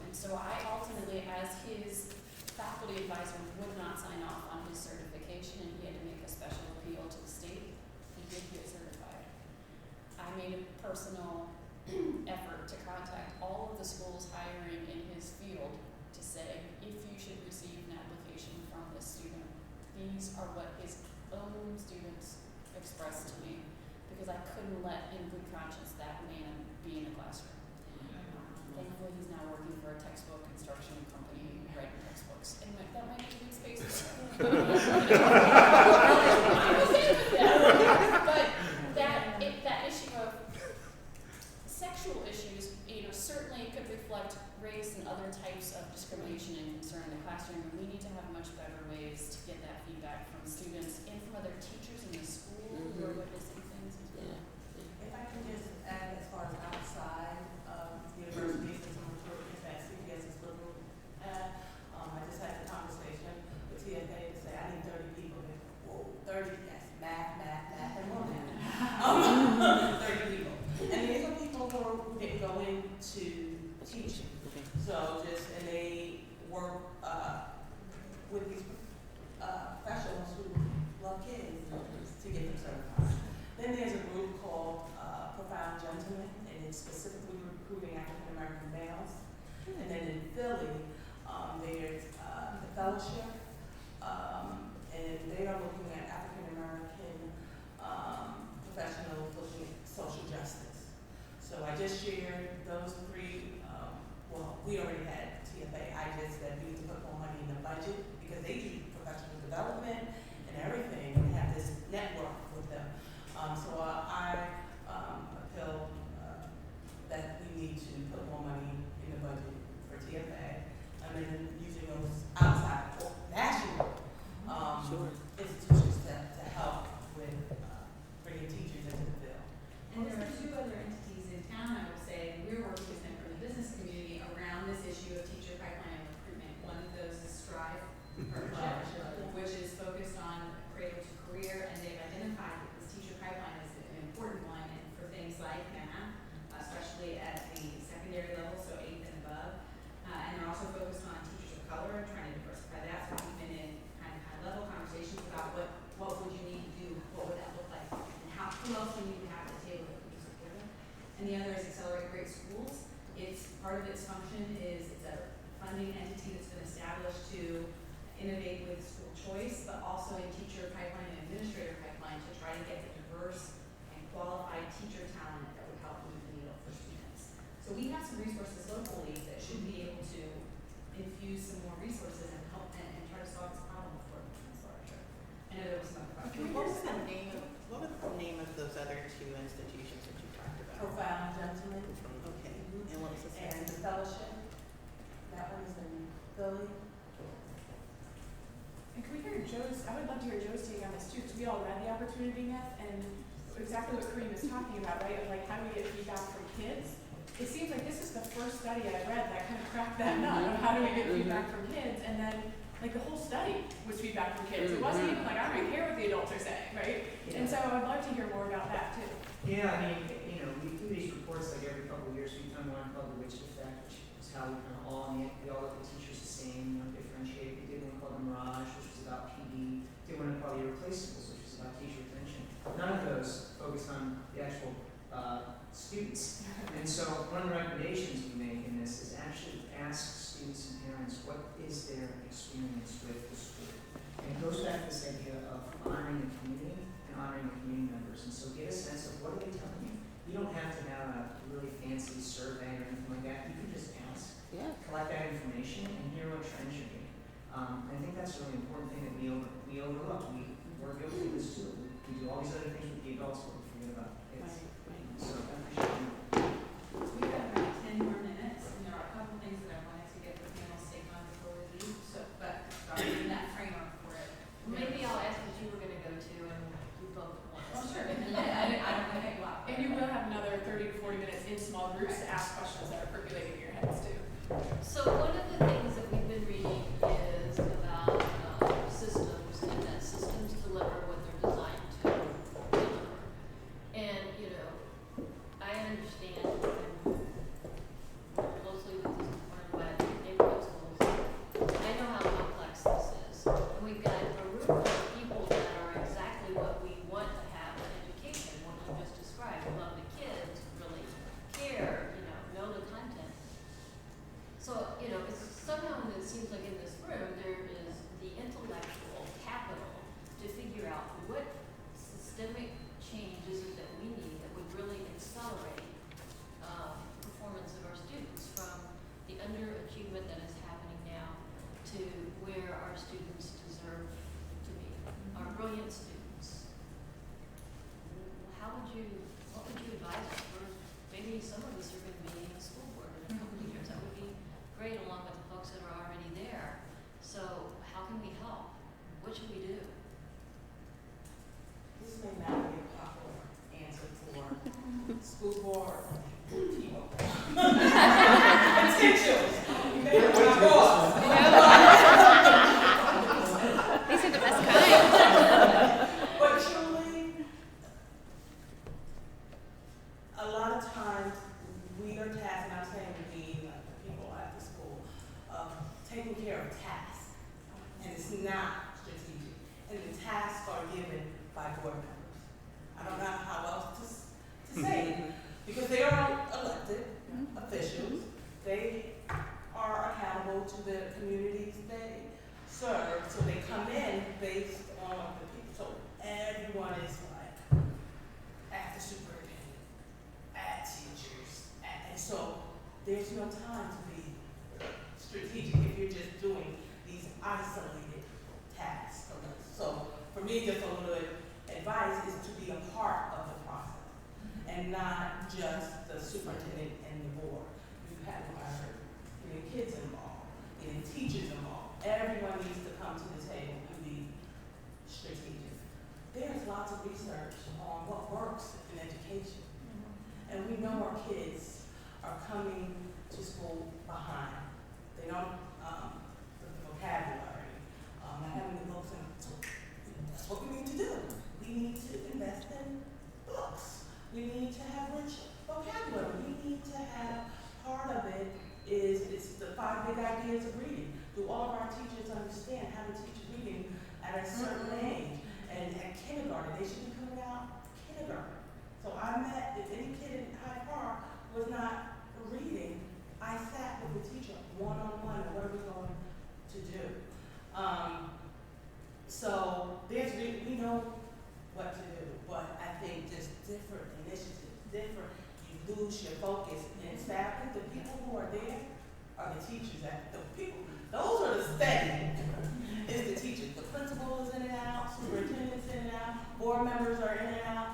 And so I ultimately, as his faculty advisor, would not sign off on his certification, and he had to make a special appeal to the state. He did get certified. I made a personal effort to contact all of the schools hiring in his field to say, if you should receive an application from this student, these are what his own students expressed to me, because I couldn't let in good conscience that man be in a classroom. Thankfully, he's now working for a textbook construction company, writing textbooks, and that might be a good space for him. I'm okay with that. But that issue of sexual issues, you know, certainly could reflect race and other types of discrimination and concern in the classroom. And we need to have much better ways to get that feedback from students and from other teachers in the school who are witnessing things as well. If I can just add, as far as outside of universities, because I'm sure that CPS is looking at, I just had a conversation with TFA to say, I need 30 people. Whoa, 30, yes, math, and more math. 30 people. And these are people who didn't go into teaching. So and they work with these professionals who love kids to get them certified. Then there's a group called Profound Gentlemen, and it's specifically recruiting African American males. And then in Philly, there's the Fellowship, and they are looking at African American professionals looking at social justice. So I just shared those three. Well, we already had TFA. I just said we need to put more money in the budget because they do professional development and everything and have this and the other is Accelerate Great Schools. Part of its function is it's a funding entity that's been established to innovate with school choice, but also in teacher pipeline and administrator pipeline to try to get the diverse and qualified teacher talent that would help move the needle for students. So we have some resources locally that should be able to infuse some more resources and help and try to solve this problem before it becomes larger. I know there was some other questions. What was the name of those other two institutions that you talked about? Profound Gentlemen. Okay, and what was the And second? the fellowship, that one is in Philly. And can we hear Joe's, I would love to hear Joe's take on this too, because we all read The Opportunity Myth and exactly what Kareem is talking about, right? Of like, how do we get feedback from kids? It seems like this is the first study I read that kind of cracked that nut of how do we get feedback from kids, and then like the whole study was feedback from kids. It wasn't even like, I don't even care what the adults are saying, right? And so I'd love to hear more about that too. Yeah, I mean, you know, we do these reports like every couple of years. We've done one called the Witch Effect, which is how we kind of all look at teachers the same, differentiate. We did one called the Mirage, which was about PD. Did one called the Irreplaceables, which was about teacher retention. None of those focused on the actual students. And so one of the recommendations we make in this is actually ask students and parents what is their experience with the school. And it goes back to this idea of honoring the community and honoring the community members. And so get a sense of what are they telling you. You don't have to have a really fancy survey or anything like that. You can just ask, collect that information, and hear what trends you're getting. I think that's a really important thing that we overlook. We're guilty of this too. We do all these other things with the adults, but we forget about kids. So I appreciate you. We have about 10 more minutes, and there are a couple things that I wanted to get the panel's take on before we leave. So, but in that framework for it. Maybe I'll ask what you were gonna go to and we both at once. Oh, sure. I don't want to take a lot. And you will have another 30 to 40 minutes in small groups to ask questions that are percolating in your heads too. So one of the things that we've been reading is about systems, and that systems deliver what they're designed to deliver. And, you know, I understand and work closely with these department by neighborhood schools. I know how complex this is. And we've got a room of people that are exactly what we want to have in education, what you just described. Love the kids, really care, know the content. So, it's somehow it seems like in this room there is the intellectual capital to figure out what systemic change is it that we need that would really accelerate performance of our students from the underachievement that is happening now to where our students deserve to be, our brilliant students. What would you advise us? Maybe some of us are going to be in the school board in a couple of years. That would be great along with the folks that are already there. So how can we help? What should we do? This may not be a popular answer for school board people. Potentials. You may have my boss. These are the best kind. But truly, a lot of times we are tasked, and I'm saying we, like the people at the school, of taking care of tasks. And it's not strategic. And the tasks are given by board members. I don't know how else to say it. Because they are elected officials. They are accountable to the communities they serve. So they come in based on the people. So everyone is like, at the superintendent, at teachers, and so there's no time to be strategic if you're just doing these isolated tasks. So for me, just a little advice is to be a part of the process and not just the superintendent and the board. You have getting kids involved, getting teachers involved. Everyone needs to come to the table and be strategic. There's lots of research on what works in education. And we know our kids are coming to school behind. They don't, the vocabulary, not having the books, and so that's what we need to do. We need to invest in books. We need to have rich vocabulary. We need to have, part of it is, it's the 5 big ideas of reading. Do all of our teachers understand how to teach reading at a certain age? And at kindergarten, they should be coming out kindergarten. So I met, if any kid in Hyde Park was not reading, I sat with the teacher one-on-one, and what are we going to do? So we know what to do, but I think just different initiatives, you lose your focus. And sadly, the people who are there are the teachers. Those are the steady. It's the teachers. The principal is in and out, superintendent's in and out, board members are in and out.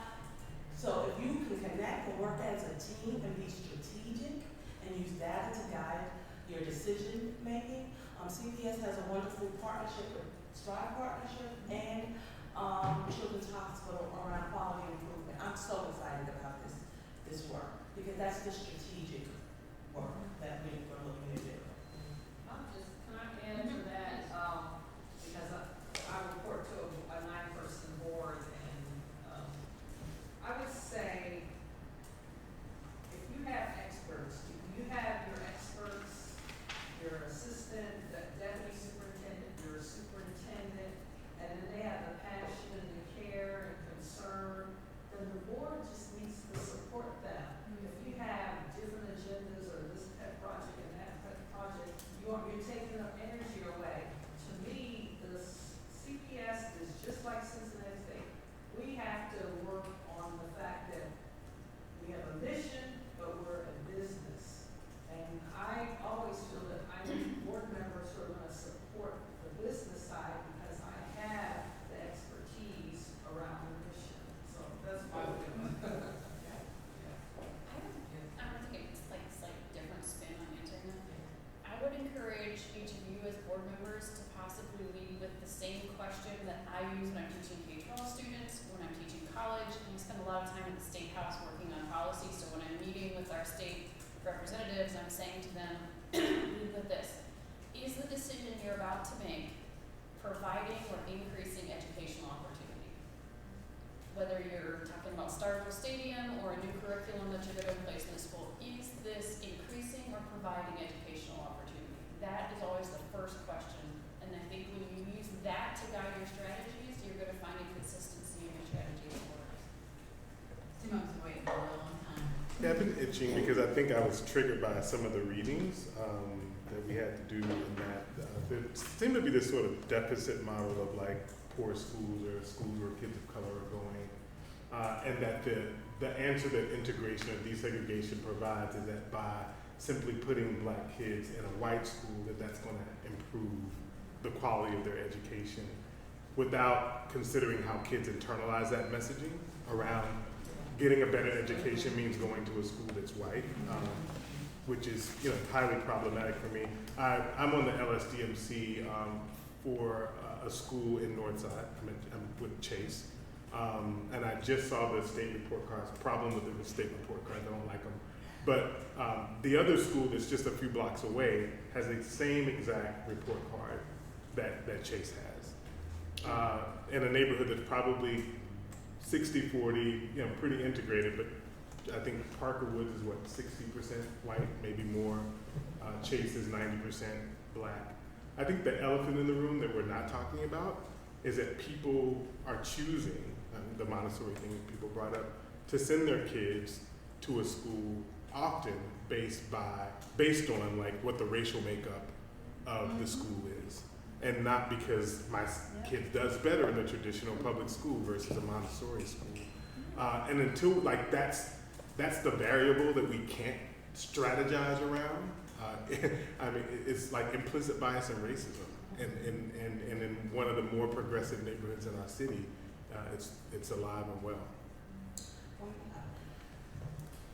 So if you can connect and work as a team and be strategic and use data to guide your decision making, CPS has a wonderful partnership with Strive Partnership and Children's Hospital around quality improvement. I'm so excited about this work because that's the strategic work that we're looking to do. Can I add to that, because I report to a 9-person board, and I would say, if you have experts, you have your experts, your assistant, the deputy superintendent, your superintendent, and then they have the passion and the care and concern, then the board just needs to support them. If you have different agendas or this pet project and that pet project, you're taking up energy away. To me, the CPS is just like Cincinnati State. We have to work on the fact that we have a mission, but we're a business. And I always feel that I need board members who are going to support the business side because I have the expertise around the mission. So that's my way of I don't think it's like a slightly different spin on answering that. I would encourage each of you as board members to possibly lead with the same question that I use when I'm teaching K-12 students, when I'm teaching college, and we spend a lot of time at the State House working on policy, so when I'm meeting with our state representatives, I'm saying to them, lead with this. Is the decision you're about to make providing or increasing educational opportunity? Whether you're talking about Starkville Stadium or a new curriculum that you're going to place in the school, is this increasing or providing educational opportunity? That is always the first question. And I think when you use that to guide your strategies, you're going to find a consistency in your strategies. Simone's been waiting for a long time. Yeah, I've been itching because I think I was triggered by some of the readings that we had to do in that. There seemed to be this sort of deficit model of like poor schools or schools where kids of color are going. And that the answer that integration or desegregation provides is that by simply putting black kids in a white school, that's going to improve the quality of their education without considering how kids internalize that messaging around getting a better education means going to a school that's white, which is highly problematic for me. I'm on the LSDMC for a school in Northside. I'm with Chase. And I just saw the state report cards. Problem with the state report cards, I don't like them. But the other school that's just a few blocks away has the same exact report card that Chase has. In a neighborhood that's probably 60-40, pretty integrated, but I think Parker Woods is what, 60% white, maybe more. Chase is 90% black. I think the elephant in the room that we're not talking about is that people are choosing, the Montessori thing that people brought up, to send their kids to a school often based on like what the racial makeup of the school is. And not because my kid does better in a traditional public school versus a Montessori school. And until like that's the variable that we can't strategize around. I mean, it's like implicit bias and racism. And in one of the more progressive neighborhoods in our city, it's alive and well.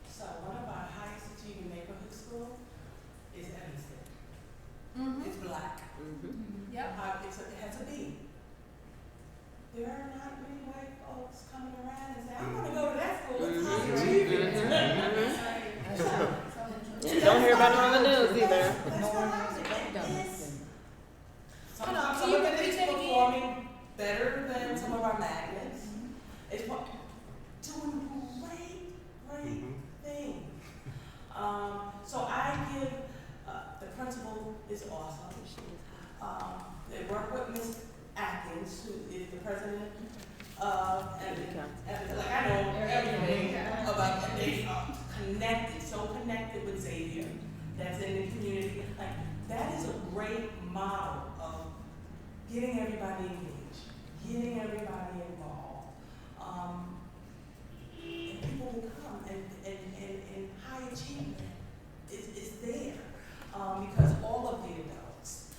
So one of our highest achieving neighborhood schools is Evanston. It's black. Yep. It has a B. There are not many white folks coming around and say, I'm going to go to that school. It's high achieving. Don't hear about it on the news either. That's not happening. Some of them is performing better than some of our magnets. It's doing great things. So I give, the principal is awesome. They work with Ms. Atkins, who is the president of Evanston that's in the community. Like, that is a great model of getting everybody engaged, getting everybody involved. And people will come and high achievement is there. Because all of the adults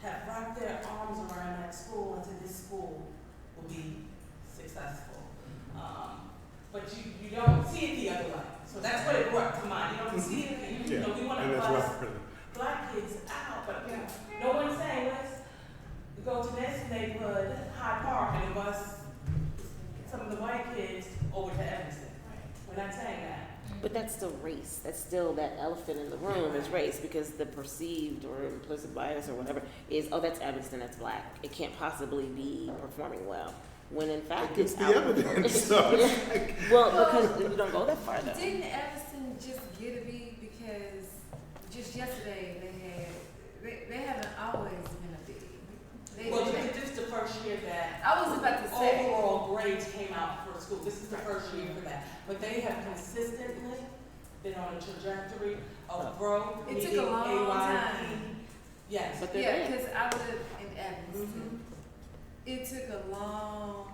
have wrapped their arms around that school and said this school will be successful. But you don't see it the other way. So that's what it brought to mind. You don't see it, you know, we want to bust black kids out, but no one's saying let's go to this neighborhood, Hyde Park, and bus some of the white kids over to Evanston. We're not saying that. But that's still race. That's still that elephant in the room is race, because the perceived or implicit bias or whatever is, oh, that's Evanston, that's black. It can't possibly be performing well. When in fact it's the evidence. So well, because you don't go that far though. Didn't Evanston just get a B because just yesterday they haven't always been a B. Well, this is the first year that I was about to say overall grades came out for school. This is the first year for that. But they have consistently been on a trajectory of growth. It took a long time. Yes. But yeah, because I live in Evanston. It took a long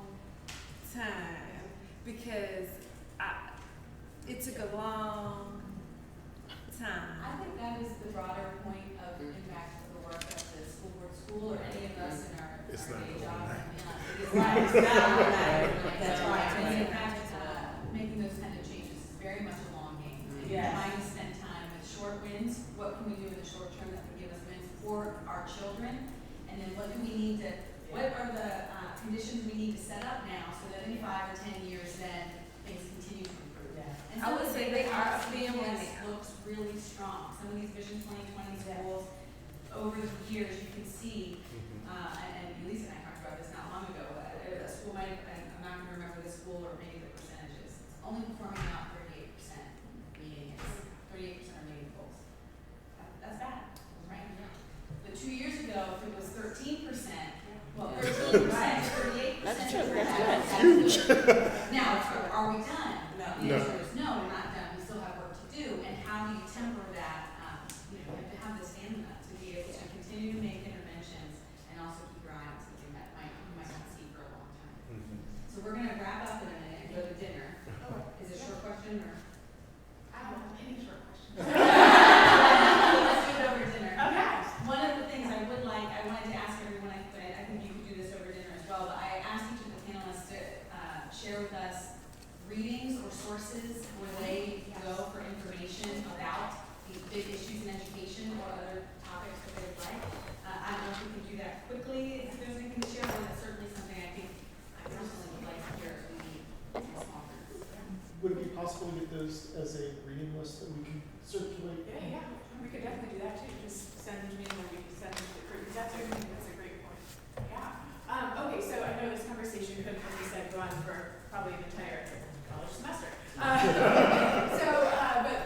time because it took a long time. I think that is the broader point of impact of the work of the school board school or any of us in our It's not day overnight. job. Right, it's not overnight. That's right. And in fact, making those kind of changes is very much a long game. And Yes. trying to spend time with short wins. What can we do in the short term that can give us wins for our children? And then what do we need to, what are the conditions we need to set up now so that in 5 or 10 years then things continue to improve? And I would say they are a family now. looks really strong. Some of these Vision 2020 schools, over the years, you can see, and Lisa and I talked about this not long ago, a school might, and I'm not gonna remember the school or maybe the percentages, it's only performing out 38%, meaning it's 38% are meeting goals. That's bad, right? But 2 years ago, if it was 13%, well, 13% to 38%. That's true. That's Huge. Now, are we done? No. The answer is no, we're not done. We still have work to do. And how do you temper that? You know, you have to have the stamina to be able to continue to make interventions and also keep your eye on something that you might not see for a long time. So we're going to wrap up in a minute and go to dinner. Is it a short question or? I don't know, any short question. Let's do it over dinner. Okay. One of the things I wanted to ask everyone, but I think you could do this over dinner as well, but I asked each of the panelists to share with us readings or sources where they go for information about these big issues in education or other topics that they would like. I don't know if we can do that quickly, if there's anything to share, but that's certainly something I think I personally would like to hear as we meet in small groups. Would it be possible to get those as a reading list that we can circulate? Yeah, we could definitely do that too, just send them to me and we can send them to the group, that's a great point. Yeah, okay, so I know this conversation could, as we said, go on for probably the entire college semester. But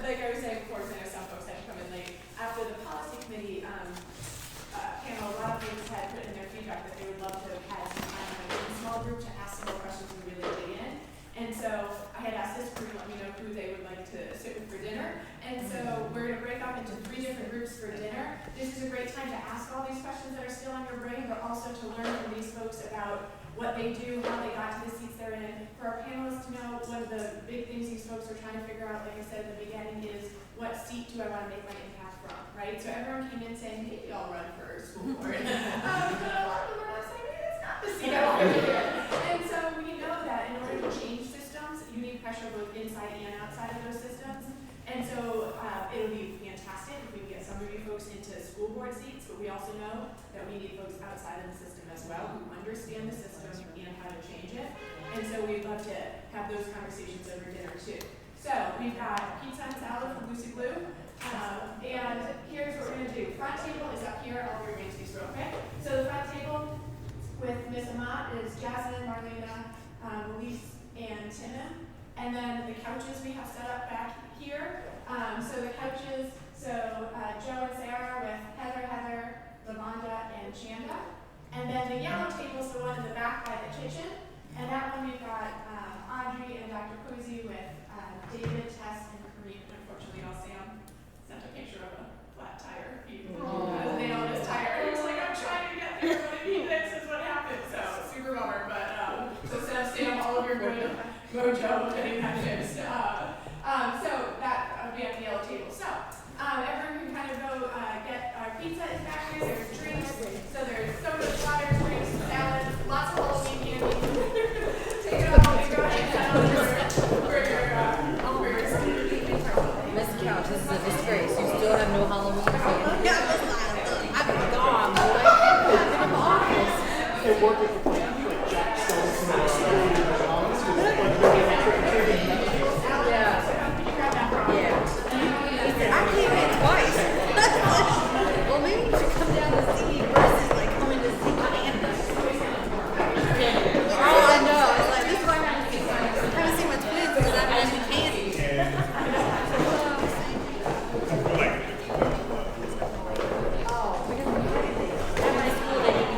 like I was saying before, because I know some folks had to come in late, after the policy committee panel, a lot of folks had put in their feedback that they would love to have had some time in a small group to ask some more questions and really dig in. And so I had asked this group to let me know who they would like to sit with for dinner. And so we're going to break up into 3 different groups for dinner. This is a great time to ask all these questions that are still on your brain, but also to learn from these folks about what they do, how they got to the seats they're in. For our panelists to know, one of the big things these folks are trying to figure out, like I said at the beginning, is what seat do I want to make my impact from, right? So everyone came in saying, maybe I'll run for school board. But a lot of them are saying, maybe it's not the seat I want to get. And so we know that in order to change systems, you need pressure both inside and outside of those systems. And so it'll be fantastic if we can get some of you folks into school board seats, but we also know that we need folks outside of the system as well who understand the system and how to change it. And so we'd love to have those conversations over dinner too. So we've got pizza and salad from Lucy Blue. And here's what we're going to do. Front table is up here. I'll rearrange these real quick. So the front table with Miss Amat is Jasmine, Marlena, Elise, and Timon. And then the couches we have set up back here. So the couches, Joe and Sarah with Heather, Lavonda, and Chanda. And then the yellow table is the one in the back by the kitchen. And that one we've got Audrey and Dr. Posey with David, Tess, and Kareem. Unfortunately, I'll sent a picture of mojo of getting that fixed. So that would be at the yellow table. So everyone can kind of go get our pizza is back here. There's drinks. So there's soda, water, drinks, salads, lots of Halloween candy. Take it all and go ahead and settle for your evening party. Miss Couch, this is a disgrace. You still have no Halloween candy. I'm gone, boy. It worked with like Jack Skellington or I came in twice. Well, maybe you should come down to see me versus like coming to see my aunt. Oh, I know. It's like, this is why I haven't seen my twins because I haven't had any candy. At my school, they give me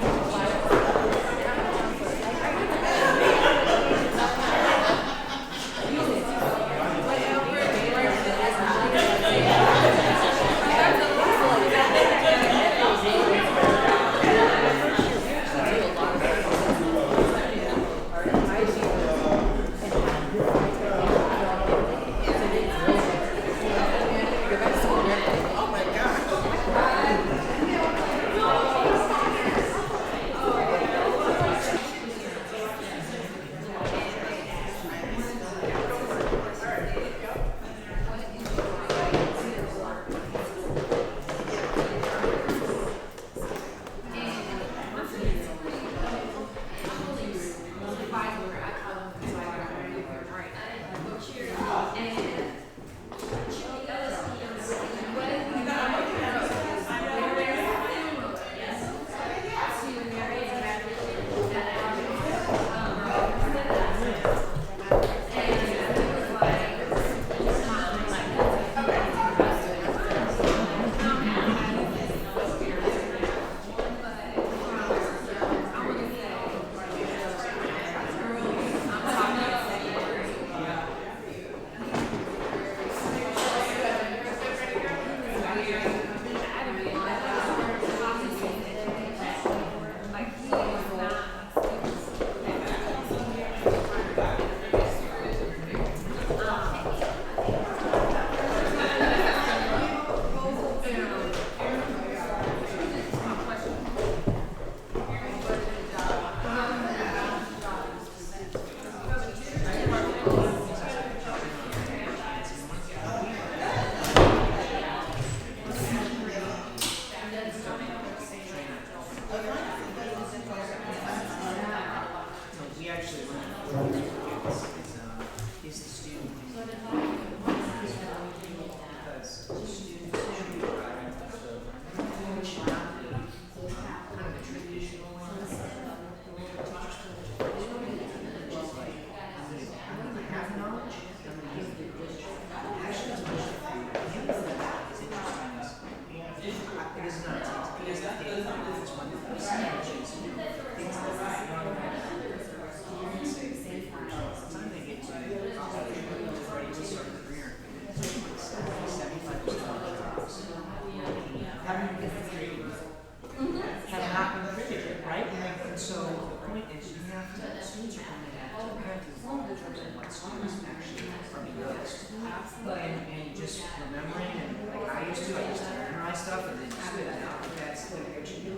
And just remembering, and like I used to memorize stuff and then spit it out. That's like what you do.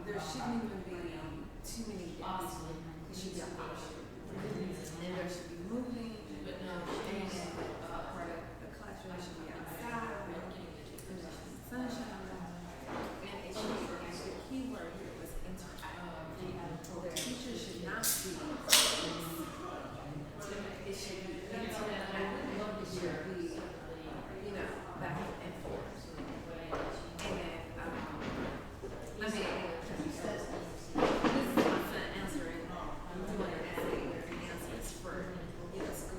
There shouldn't even be too many gaps. It should be a option. And there should be moving, and part of the classroom should be outside, and there should be sunshine. And it should be, and the key word here was interact. The teacher should not be, it should be interact, it should be, back and forth. And, I mean, this is my son answering, doing an essay and answers for, school interests.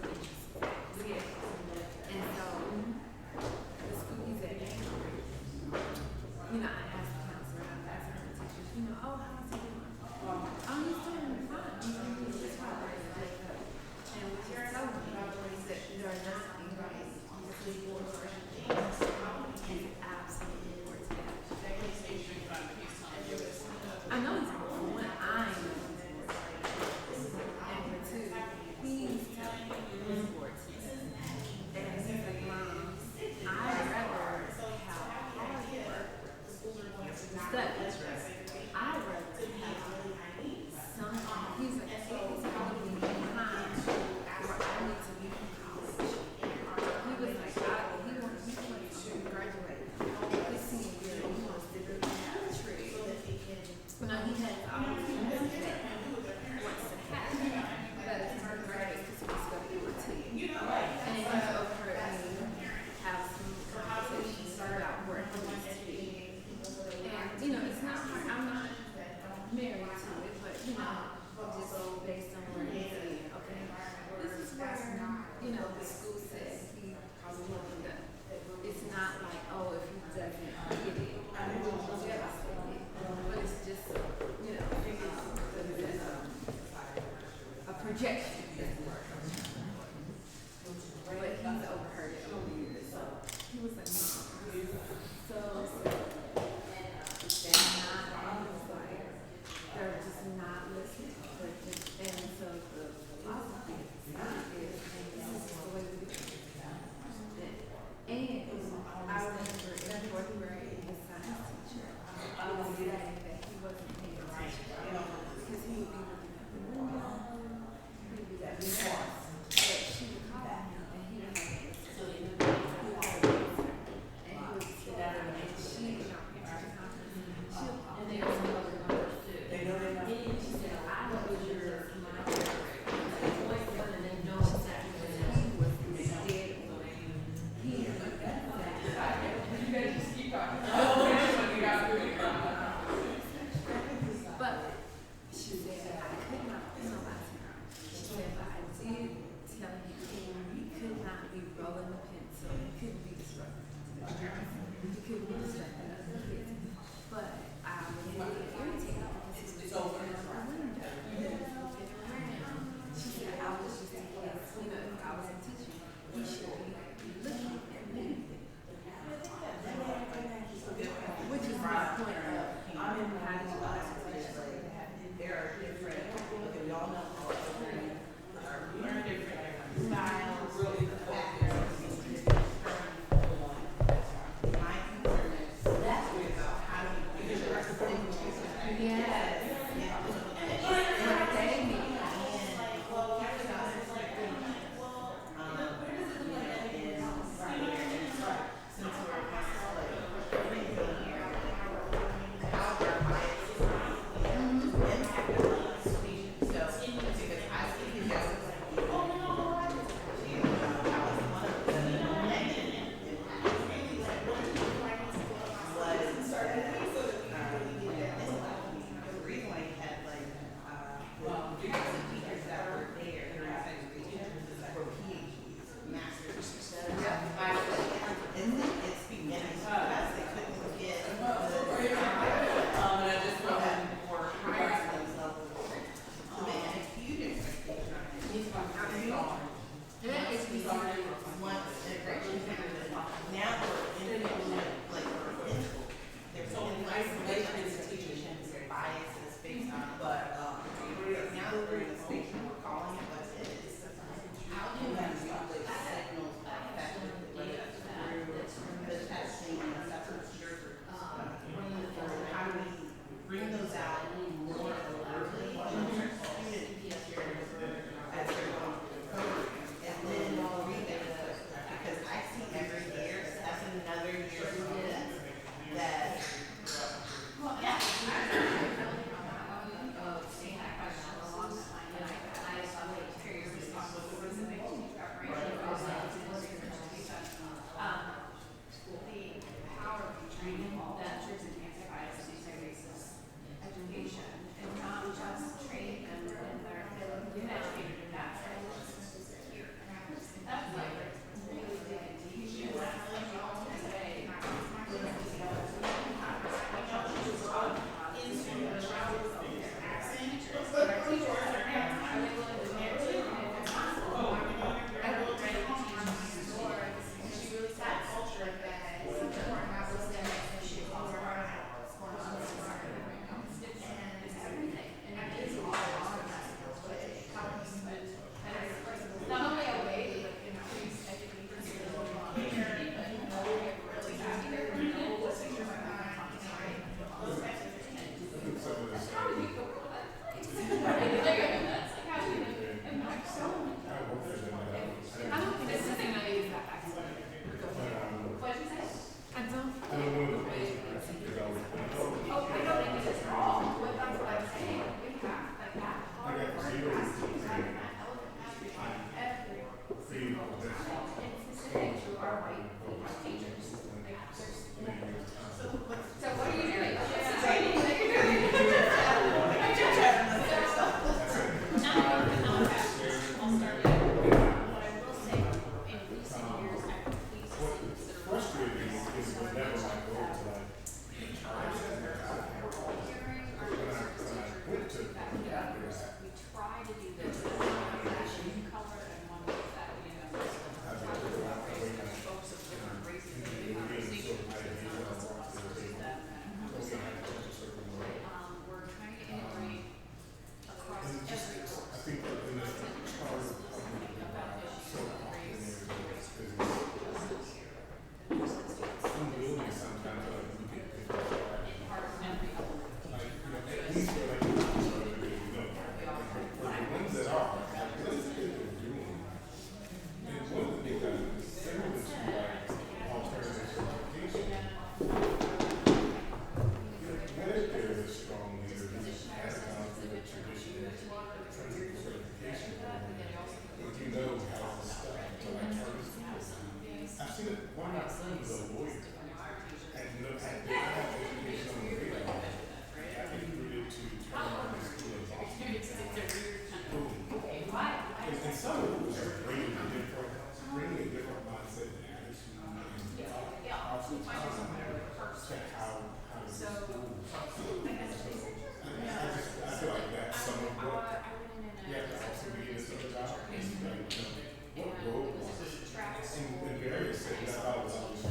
And so, the school he's at, I asked the counselor, I asked her teachers, oh, how's he doing? Oh, he's doing fine. He's doing just fine. And we just told him, white teachers. So what are you doing? What I will say, in recent years, I've been pleased to see considerable Frustrating is it was never my goal to like, hearing our service teacher feedback. We try to do this, one color and one that, you know, folks of different races and conversations. We're trying to integrate across every course. I think that in this charter of so often some buildings sometimes like we get like, you know, at least for like, for the ones that are, like, what is it that they're doing? And one of the things that is similar to like alternative education, what if there is a strong leader who has gone through the traditional principal certification program, but you know how to stuff to like charter schools? I've seen it, one of my friends is a lawyer, and you know, had education on the radar, after he needed to turn on his school in Boston. Boom. And some of it was just bringing a different mindset and attitude and also time to how to do school. So I feel like that's some of what you have to also be in this other job. Is like, you know, what role was it? In various settings, I thought it was always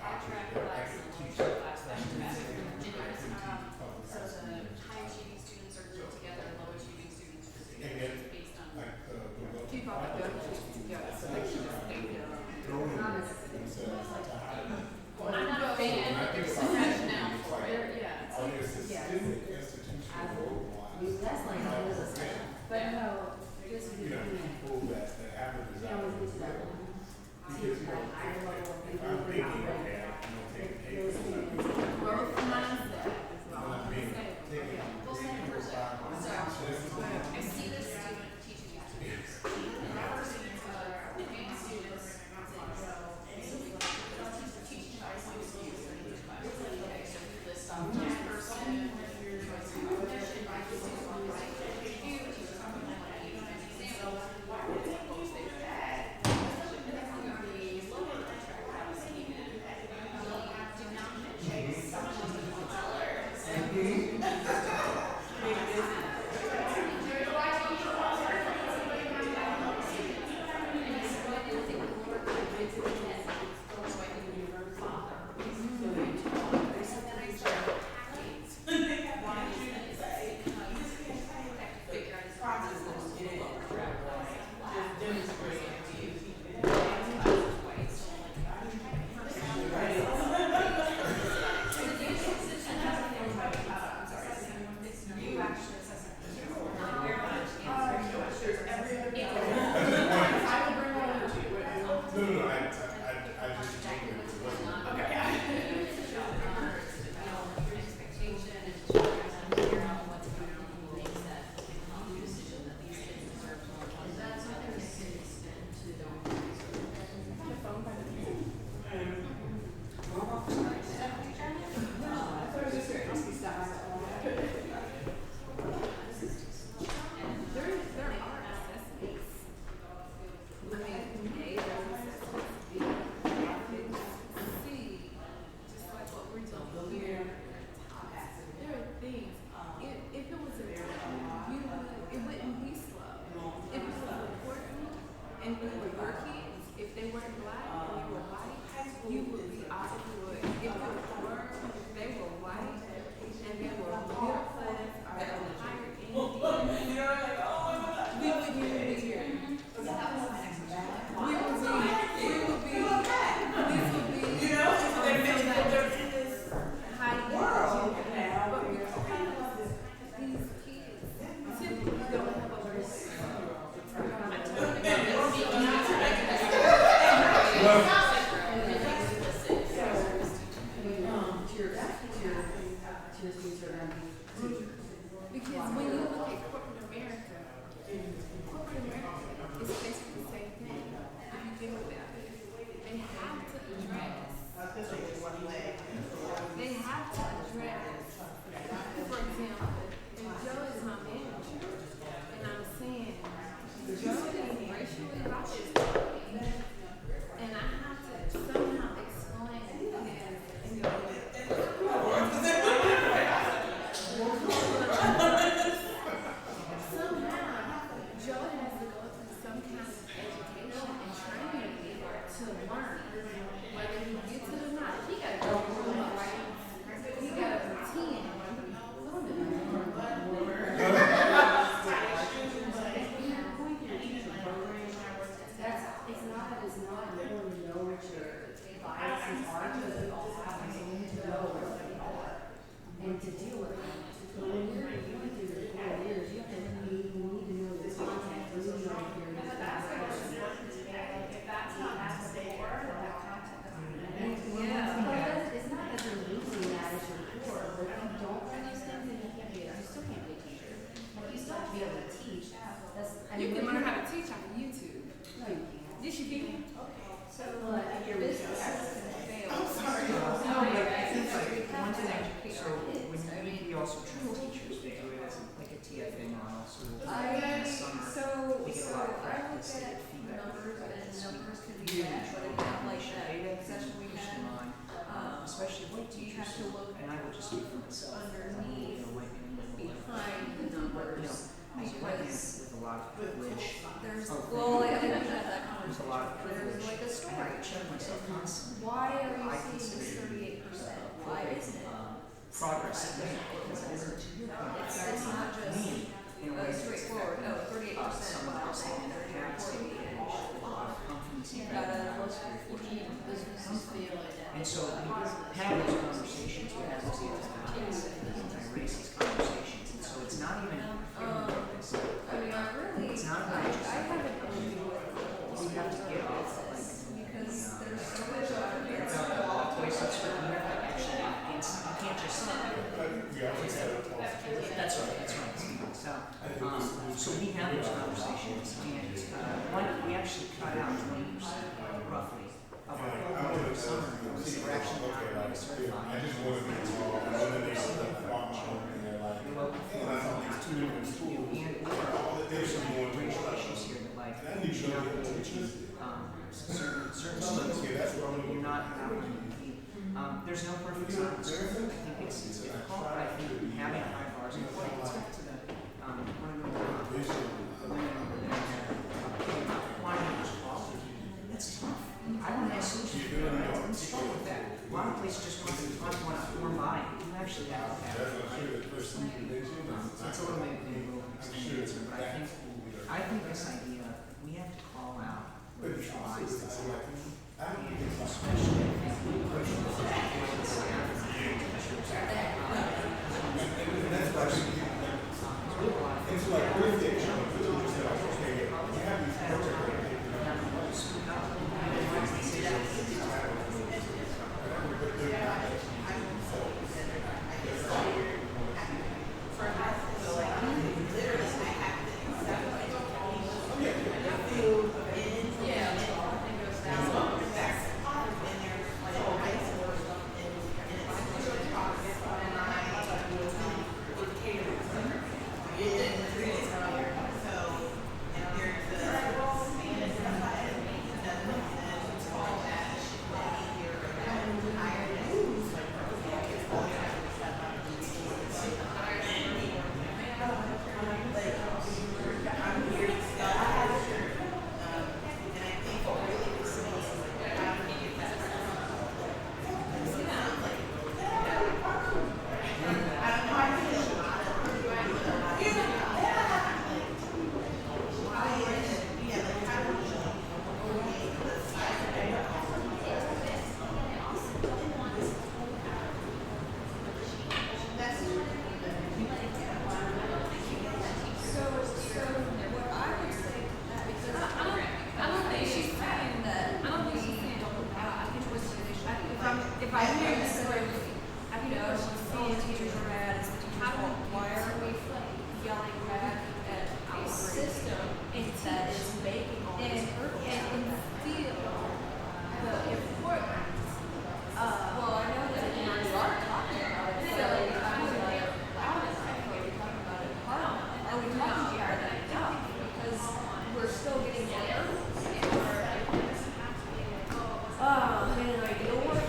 popular. I could teach High achieving students are grouped together, low achieving students are grouped and together yet, based on. like the Keep all the donations together so they can just stay there. throwing themselves to hide. I'm not a fan, And I think there's about some it, rationale it's for like, it. Yeah. are there systemic institutional roadblocks? That's like another thing. But no, just You know, people that have a desire to build. Because, you know, if I'm thinking, okay, I'm gonna take a pay cut, Growth mindset is I'm all not I'm being, saying. taking We'll three, stand four, for a five second. months. So, That's- I see this student teaching these students. Never seen advanced students. So we teach high school students in each class. Okay, so we list off each person, choice of cognition, teaches on right IQ, teaches on an example. What folks they had. The lower track class came in. He did not mention someone of color. And we were your kids, if they weren't black and they were white, you would be out of the wood. If they were, they were white and they were middle class or higher end, we wouldn't even be here. We would be, this would be, you know, high world now, but because these kids simply don't have a voice. Because when you look at corporate America is basically the same thing. If you think about it, they have to to learn. Whether he gets it or not, he gotta go through it, right? He got a routine. It's not important to know what your biases are, because we all have them, so we need to know what they are and to deal with them. But when you're going through the 4 years, you have to need to know the content, you need to know your But that's what it's important to me. Like, if that's not asked before, then that content doesn't matter. Yeah. It's not that you're losing that as your core, but if you don't learn those things, then you can't be, you still can't be a teacher. Like, you still have to be able to teach. That's, I You mean, can when learn you're- how to teach on YouTube. No, you can't. Yes, you can. So, businesses can fail. No, but I think like one thing, so when we also train teachers, we do it as like a TFA model, so in the summer, we get a lot of practice to get feedback. numbers, and numbers can be Really bad, but it's not like that data, session we push had. them on, especially You with teachers, have to look and I will just speak for myself. underneath, You know, like, behind the you know, numbers, I was working because with a lot of privilege. there's, of well, I things. think we had that There's a conversation, lot of but there's privilege. like a And I story. check myself constantly. Why are you I seeing this consider 38%? Why isn't it? Progress in that, because it isn't to your point. It's not just Me, in a way that's straightforward, oh, 38%, someone wow, else in the past, with a lot of confidence you in gotta that. look, you need businesses feel like that. And so we have those conversations, we have those I raise these conversations, and so it's not even this. I mean, I really, It's not I about just. haven't really with the whole We have to get off like, because there's so much out there. it's a lot of places where we have to actually, you can't just. That's right. So we have those conversations, and, one, we actually cut out 20% roughly of our cohort every summer, because we're actually not really certified. I just wanted to And there's some more racial issues here that like, you're not able to achieve, certain students, you're not able to compete. There's no perfect science. I think it's difficult, but I think having high bars is important. It's back to the, one of the women over there that, quantity is quality. That's tough. I don't have solutions for that. I don't struggle with that. A lot of places just want to form body. You actually have to have a person. So it's a little bit of an answer, but I think this idea, we have to call out racial bias that's happening. And especially if we push It's like we're the okay, we have these For us, so like, literally, I have to accept like, Yeah, everything goes down. and there's like high school or something, and it's really toxic, and I indicators. It didn't create earlier, so, and there's a, and it doesn't make sense, it's all that shit that you're higher than who's like, it's all that stuff. I'm here to stay. And I think what really was me is like, how do you get that? It sounds like, I don't know, I feel a lot of, why is it, like, how do we create the side that's So what I would say to that, because I don't think she's saying that, I don't think she's saying I think what's the issue, if I hear this correctly, you know, all the teachers are mad, it's why are we yelling back at a system that is making all these hurdles? And feel the importance, well, I know that you are talking about it, so I feel like loud enough, are we talking about it hard enough? Are we talking about it enough? Because we're still getting younger, and we're, man, I don't want to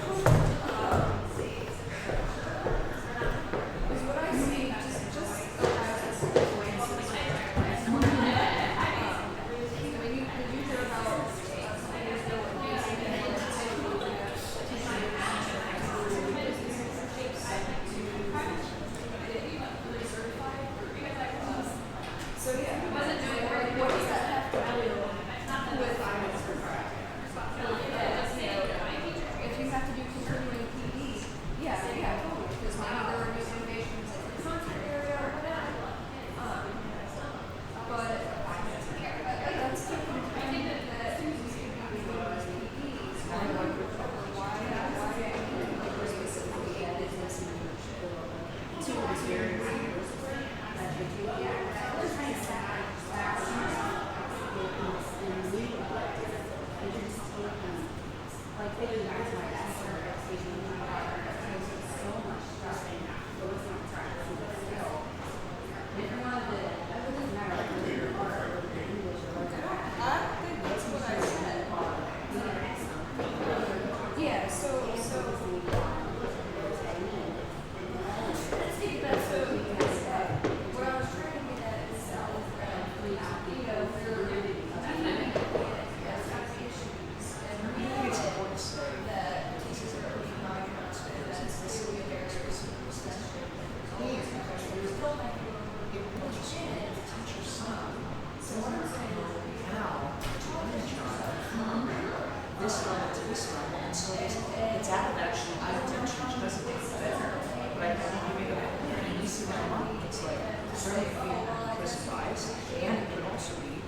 Yeah, so let's take that. So what I was trying to get at is, you know, for academic issues and that teachers are really not that's really a very specific session. We're still not getting pushed in as a teacher's son. So what I'm saying is now to other child this level to this level, and so it's out of actually good intention, which doesn't make it better. But I think you make a point, and you see that a lot. It's like certainly feel implicit bias, and it can also be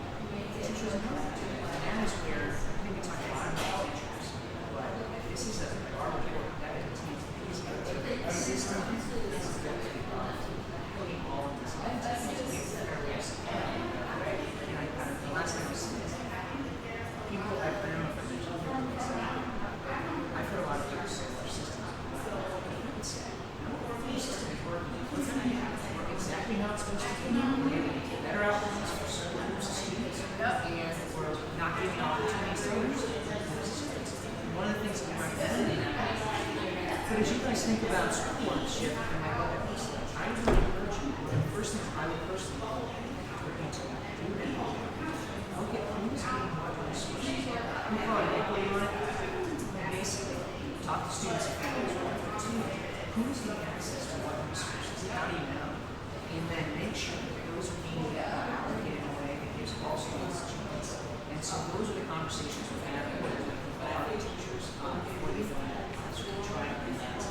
teachers and and that is where I think we talk a lot about teachers, but this is a argument that it teams because the system is putting all of this into better ways. And the last thing I was saying is people have been I've heard a lot of people say their systems the system is working. Exactly how it's supposed to be. We're getting better outcomes for certain groups of students, and we're not giving opportunities to others. One of the things that we recommend, but as you guys think about school lunch, you have to have other things. I would encourage you, the first thing I would personally look into do that. Look at who's getting what resources. We call it equity on it. Basically, talk to students and families who's getting access to what resources, how do you know? And then make sure that those are being allocated in a way that gives all students a chance. And so those are the conversations we're having with our teachers before they go into the classroom, trying to do that.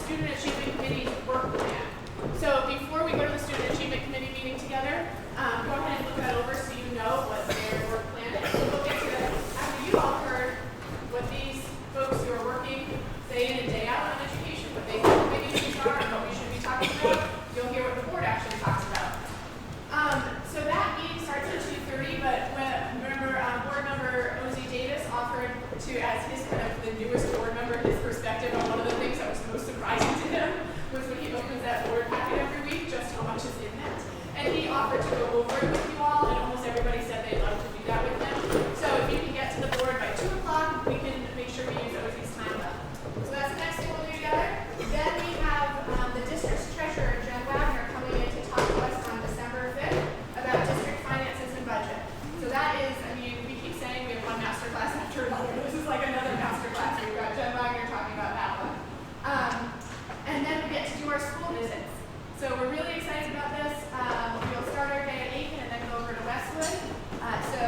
Student Achievement Committee work plan. So before we go to the Student Achievement Committee meeting together, go ahead and look that over so you know what their work plan is. And we'll get to that after you all heard what these folks who are working day in and day out on education, what they think maybe issues are, and what we should be talking about. You'll hear what the board actually talks about. So that meeting starts at 2:30, but remember, board member Ozzie Davis offered to, as his kind of the newest board member, his perspective on one of the things that was most surprising to him was when he opens that board packet every week, just how much is in that. And he offered to go over it with you all, and almost everybody said they'd love to do that with him. So if you can get to the board by 2 o'clock, we can make sure we use Ozzie's time well. So that's the next thing we'll do together. Then we have the district's treasurer, Jen Wagner, coming in to talk to us on December 5th about district finances and budget. So that is, I mean, we keep saying we have one master class after another. This is like another master class. We've got Jen Wagner talking about that one. And then we get to do our school visits. So we're really excited about this. We'll start our day at Aiken and then go over to Westwood. So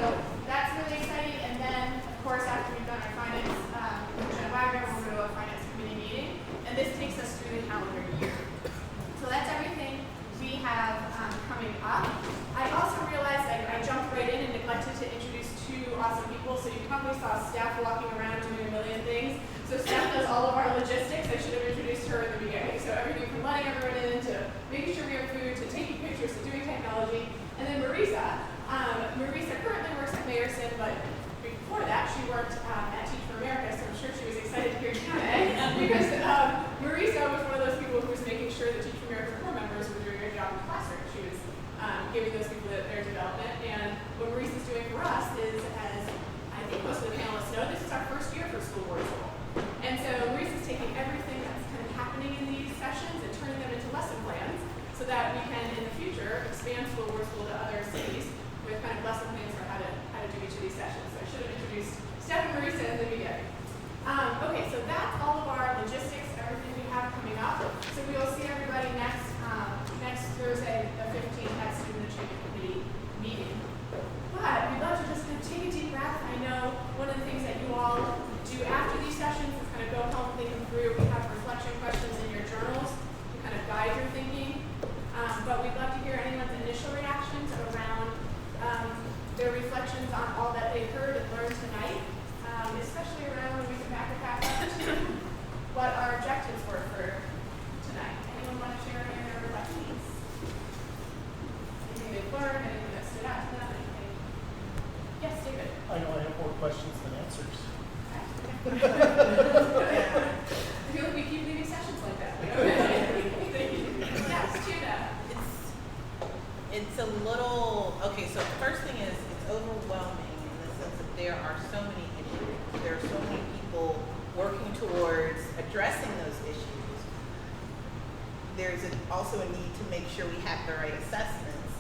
that's really exciting. And then, of course, after we've done our finance, Jen Wagner, we'll go to a finance committee meeting. And this takes us through the calendar year. So that's everything we have coming up. I also realized I jumped right in and neglected to introduce 2 awesome people. So you probably saw Steph walking around doing a million things. So Steph does all of our logistics. I should have introduced her in the beginning. So everything from letting everyone in to making sure we have food to taking pictures to doing technology. And then Marisa. Marisa currently works at Mayerson, but before that she worked at Teach for America. So I'm sure she was excited to hear Q&A because Marisa was one of those people who was making sure that Teach for America core members were doing their job in the classroom. She was giving those people their development. And what Marisa's doing for us is, as I think most of the panelists know, this is our first year for School Board School. And so Marisa's taking everything that's kind of happening in these sessions and turning them into lesson plans so that we can, in the future, expand School Board School to other cities with kind of lesson plans for how to do each of these sessions. So I should have introduced Steph and Marisa in the beginning. Okay, so that's all of our logistics, everything we have coming up. So we will see everybody next Thursday, the 15th, at Student Achievement Committee meeting. But we'd love to just kind of take a deep breath. I know one of the things that you all do after these sessions is kind of go home, think them through. We have reflection questions in your journals to kind of guide your thinking. But we'd love to hear anyone's initial reactions around their reflections on all that they've heard and learned tonight, especially around when we come back to what our objectives were for tonight. Anyone want to share any of their reflections? Anything they've learned, anything that stood out to them, anything? Yes, David. I know I have more questions than answers. I feel like we keep leaving sessions like that. Yes, Judah. It's a little, okay, so the first thing is it's overwhelming in the sense that there are so many issues. There are so many people working towards addressing those issues. There's also a need to make sure we have the right assessments.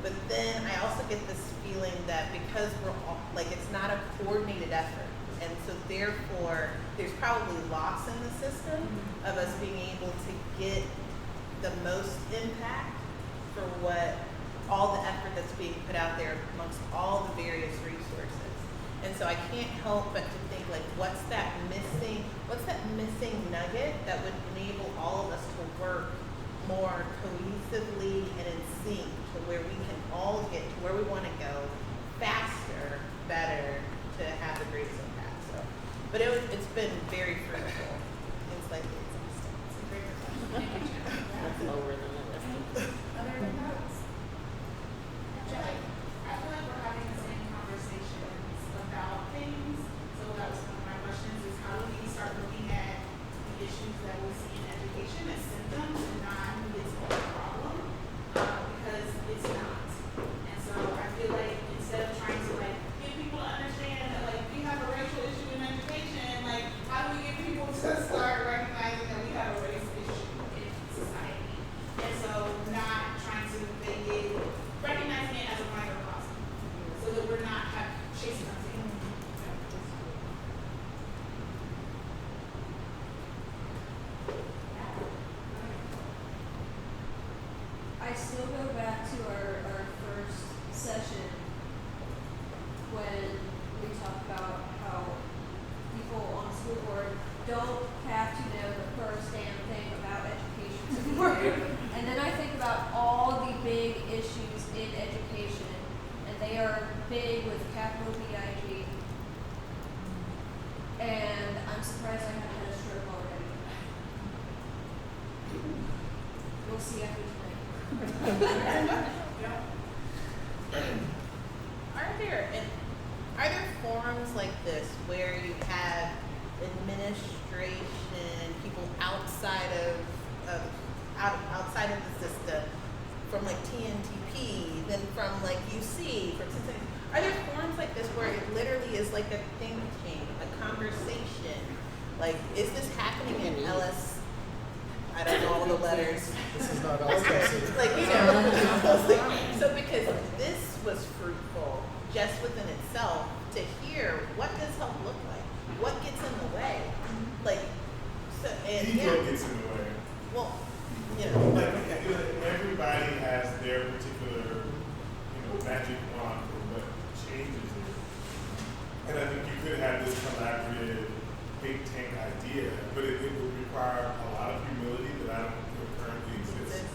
But then I also get this feeling that because we're all, like, it's not a coordinated effort. And so therefore, there's probably loss in the system of us being able to get the most impact for what all the effort that's being put out there amongst all the various resources. And so I can't help but to think, like, what's that missing nugget that would enable all of us to work more cohesively and in sync to where we can all get to where we want to go faster, better, to have the greatest impact. So, but it's been very fruitful. It's like exhausting. It's a great reflection. Thank you, Jen. That's lower than the list. Other notes? Jelly? I feel like we're having the same conversations about things. So that was one of my questions is how do we start looking at the issues that we see in education as symptoms and not who is the problem? Because it's not. And so I feel like instead of trying to like get people to understand that like we have a racial issue in education, like how do we get people to start recognizing that we have a race issue in society? And so not trying to make it, recognizing it as a microcosm so that we're not chasing our tail. I still go back to our first session when we talked about how people on the school board don't have to know the first damn thing we'll see after tonight. Are there forums like this where you have administration, people outside of outside of the system, from like TNTP, then from like UC, from Cincinnati? Are there forums like this where it literally is like a think tank, a conversation? Like, is this happening in LS? I don't know all the letters. This is not Okay, LSTC. like, you know, so because this was fruitful just within itself to hear what does help look like, what gets in the way, like, so, and Ego yeah, gets in the way. well, you know, Like, everybody has their particular, magic wand for what changes it. And I think you could have this collaborative think tank idea, but it would require a lot of humility that I don't feel currently exists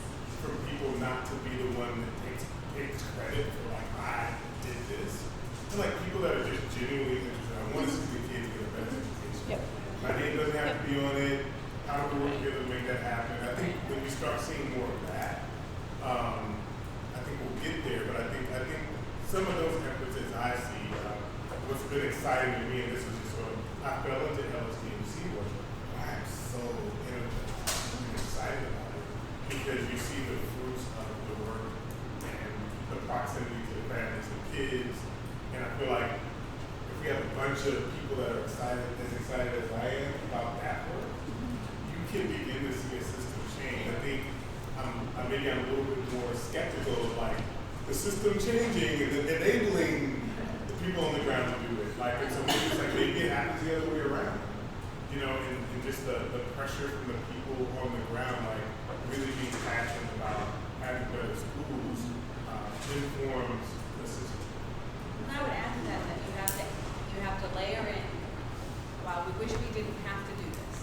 from people not to be the one that takes credit for like, I did this. And like people that are just genuinely interested. I want to see the kids get a better education. Yep. My name doesn't have to be on it. How do we work together to make that happen? I think when we start seeing more of that, I think we'll get there. But I think some of those efforts, as I see, what's been exciting to me, and this was just sort of, I fell into LSDMC was I'm so energized and excited about it because you see the fruits of the work and the proximity to the families and kids. And I feel like if we have a bunch of people that are excited as I am about that work, you can begin to see a system change. I think maybe I'm a little bit more skeptical of like the system changing and enabling the people on the ground to do it. Like, and so maybe it happens the other way around. And just the pressure from the people on the ground, like really being passionate about having better schools, informs the system. And I would add to that you have to layer in, while we wish we didn't have to do this,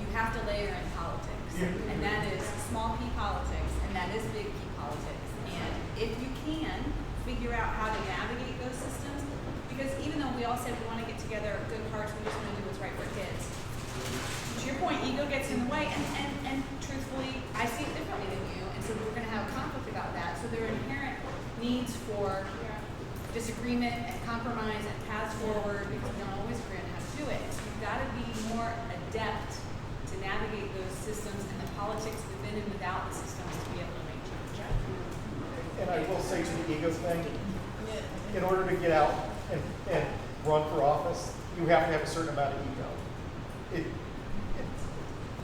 you have to layer in politics. Yeah. And that is small p politics, and that is big P politics. And if you can figure out how to navigate those systems, because even though we all said we want to get together good hearts, we just want to do what's right for kids. To your point, ego gets in the way, and truthfully, I see it differently than you, and so we're going to have conflict about that. So there are inherent needs for disagreement and compromise and paths forward because we don't always agree on how to do it. So you've got to be more adept to navigate those systems and the politics within and without the systems to be able to make change. And I will say to the ego thing, in order to get out and run for office, you have to have a certain amount of ego.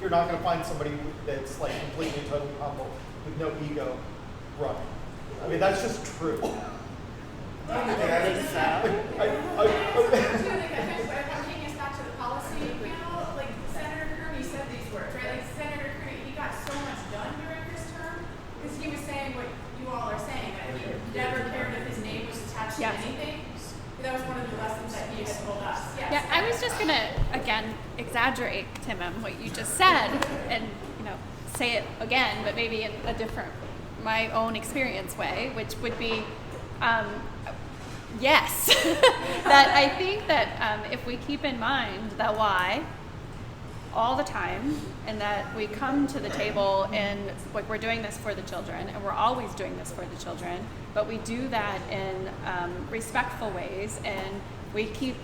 You're not going to find somebody that's like completely and totally humble with no ego running. I mean, that's just true. I'm taking us back to the policy panel, like Senator Kearney said these words, right? Like Senator Kearney, he got so much done during his term because he was saying what you all are saying, that he never cared if his name was attached to anything. That was one of the lessons that he had told us. Yes. Yeah, I was just gonna again exaggerate, Timon, what you just said, and say it again, but maybe in a different, my own experience way, which would be, yes, that I think that if we keep in mind the why all the time, and that we come to the table and like we're doing this for the children, and we're always doing this for the children, but we do that in respectful ways, and we keep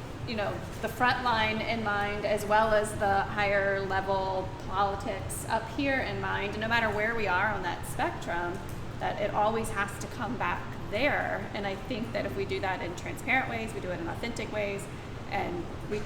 the front line in mind as well as the higher level politics up here in mind, and no matter where we are on that spectrum, that it always has to come back there. And I think that if we do that in transparent ways, we do it in authentic ways, and you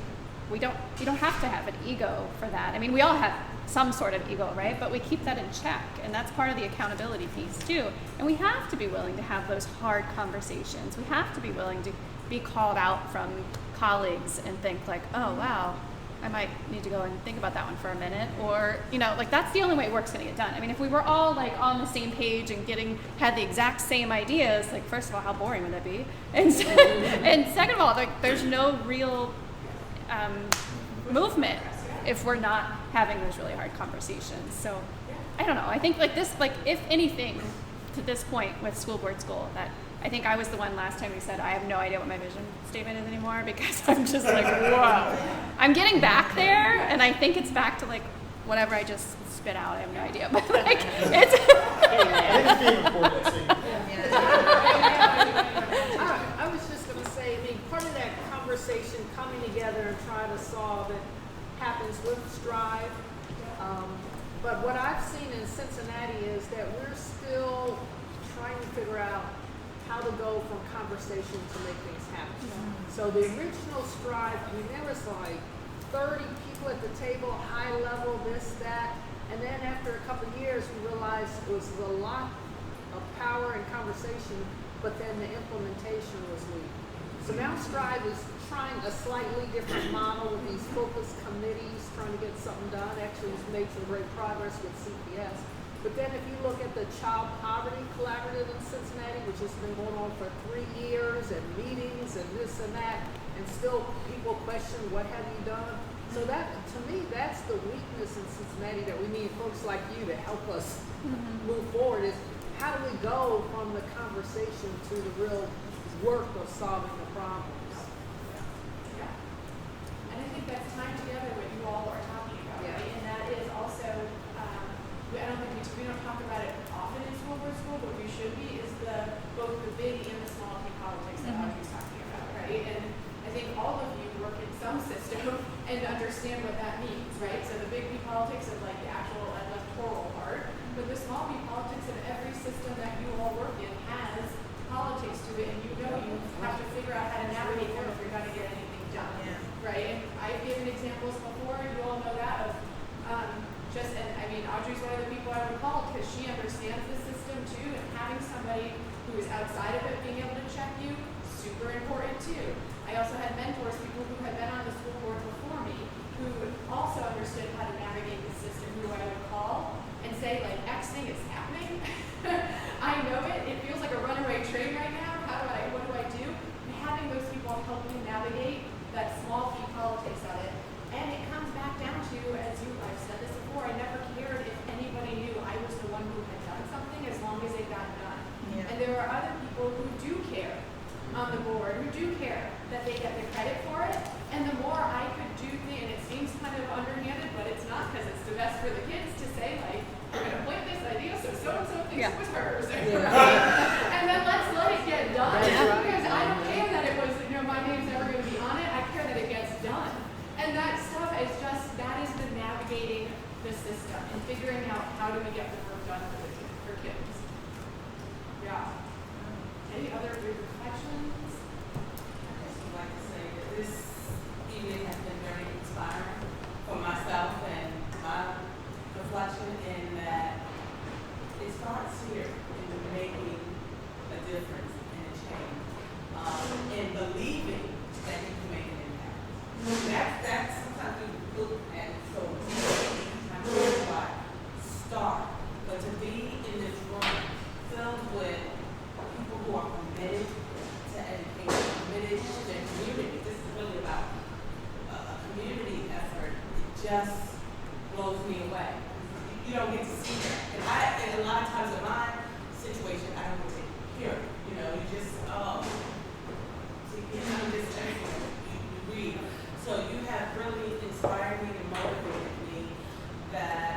don't have to have an ego for that. I mean, we all have some sort of ego, right? But we keep that in check, and that's part of the accountability piece too. And we have to be willing to have those hard conversations. We have to be willing to be called out from colleagues and think like, oh wow, I might need to go and think about that one for a minute, or like that's the only way work's gonna get done. I mean, if we were all like on the same page and had the exact same ideas, like first of all, how boring would that be? And second of all, like there's no real movement if we're not having those really hard conversations. So I don't know. I think like this, like if anything, to this point with School Board School, that I think I was the one last time who said I have no idea what my vision statement is anymore, because I'm just like, whoa. I'm getting back there, and I think it's back to like whatever I just spit out, I have no idea. But like, it's I think it's being recorded, so I was just gonna say, I mean, part of that conversation coming together and trying to solve it happens with Strive. But what I've seen in Cincinnati is that we're still trying to figure out how to go from conversation to make things happen. So the original Strive, I mean, there was like 30 people at the table, high level, this, that. And then after a couple of years, we realized it was a lot of power and conversation, but then the implementation was weak. So now Strive is trying a slightly different model with these focus committees, trying to get something done. Actually, it's made some great progress with CPS. But then if you look at the Child Poverty Collaborative in Cincinnati, which has been going on for 3 years, and meetings and this and that, and still people question, what have you done? So that, to me, that's the weakness in Cincinnati that we need folks like you to help us move forward, is how do we go from the conversation to the real work of solving the problems? Yeah. And I think that's tying together what you all are talking about, Yeah. right? And that is also, I don't think we don't talk about it often in school board school, but we should be, is both the big and the small P politics that Audrey's talking about, right? And I think all of you work in some system and understand what that means, right? So the big P politics of like the actual electoral part, but the small P politics of every system that you all work in has politics to it, and you have to figure out how to navigate them if you're going to get anything done, right? And I've given examples before, you all know that, of and I mean, Audrey's one of the people I would call because she understands the system too, and having somebody who is outside of it being able to check you, super important too. I also had mentors, people who had been on the school board before me, who also understood how to navigate the system, who I would call and say, like, X thing is happening. I know it feels like a runaway train right now. What do I do? And having those people help you navigate that small P politics of it. And it comes back down to, I've said this before, I never cared if anybody knew I was the one who had done something as long as it got done. Yeah. And there are other people who do care on the board, who do care that they get the credit for it. And the more I could do things, and it seems kind of underhanded, but it's not, because it's the best for the kids to say, like, we're going to plant this idea so so-and-so thinks it was hers. And then let's let it get done. Because I don't care that it was, my name's never going to be on it. I care that it gets done. And that stuff is just, that is the navigating the system and figuring out how do we get the work done for kids. Yeah. Any other reflections? I just would like to say that this evening has been very inspiring for myself and my reflection, in that it starts here in making a difference and a change, and believing that you can make an impact. That's sometimes we look at it so easy, start, but to be in this room filled with people who are committed to education, committed to their community. This is really about a community effort. It just blows me away. You don't get to see that. And a lot of times in my situation, I don't get to hear it. You just, just everything you read. So you have really inspired me and motivated me that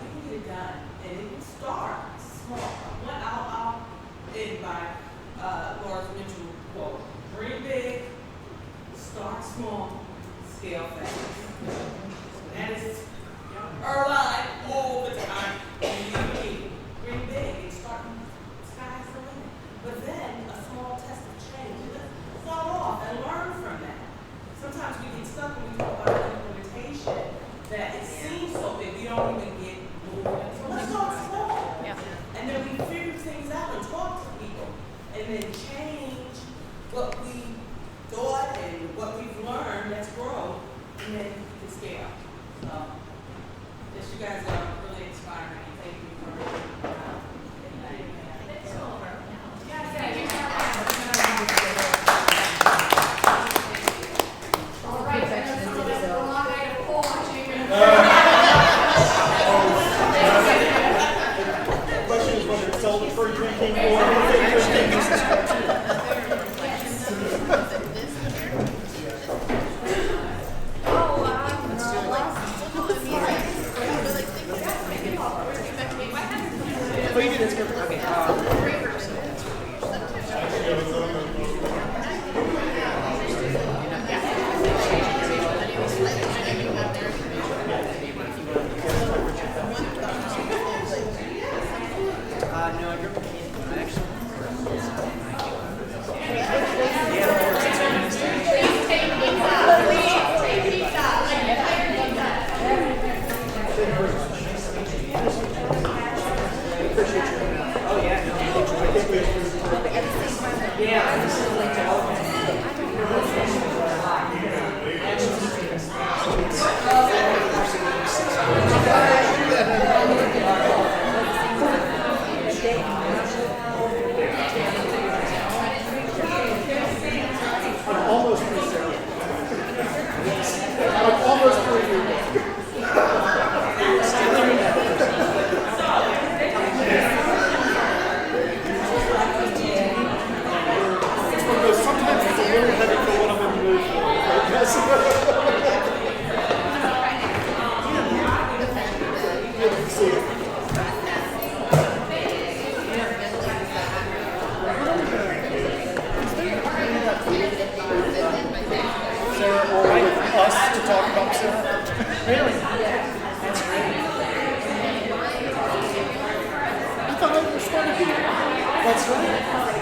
we can get it done. And it can start small. I'll end by Laura's Mitchell quote: dream big, start small, scale fast. That is our line all the time. Dream big and start, sky's the limit. But then a small test of change. Fall off and learn from that. Sometimes we get stuck when we talk about implementation, that it seems so big, we don't even get moving. So let's start small. Yeah. And then we figure things out and talk to people, and then change what we thought and what we've learned, let's grow, and then we can scale. So, yes, you guys are really inspiring. Thank you for inviting me. Yes, thank you so much. All right, so there's some of us a long night of poll watching. the question is whether it's sold for drinking or Pittsburgh? Okay. No, I grew up in Canton. I actually. Oh yeah, no. Yeah. I'm almost through Sarah. I'm almost through you. It's one of those, sometimes it's a little heavy for what I'm in the mood for. See it. Sarah, or with us to talk about Sarah? Really? That's great. I thought I responded to you. That's right.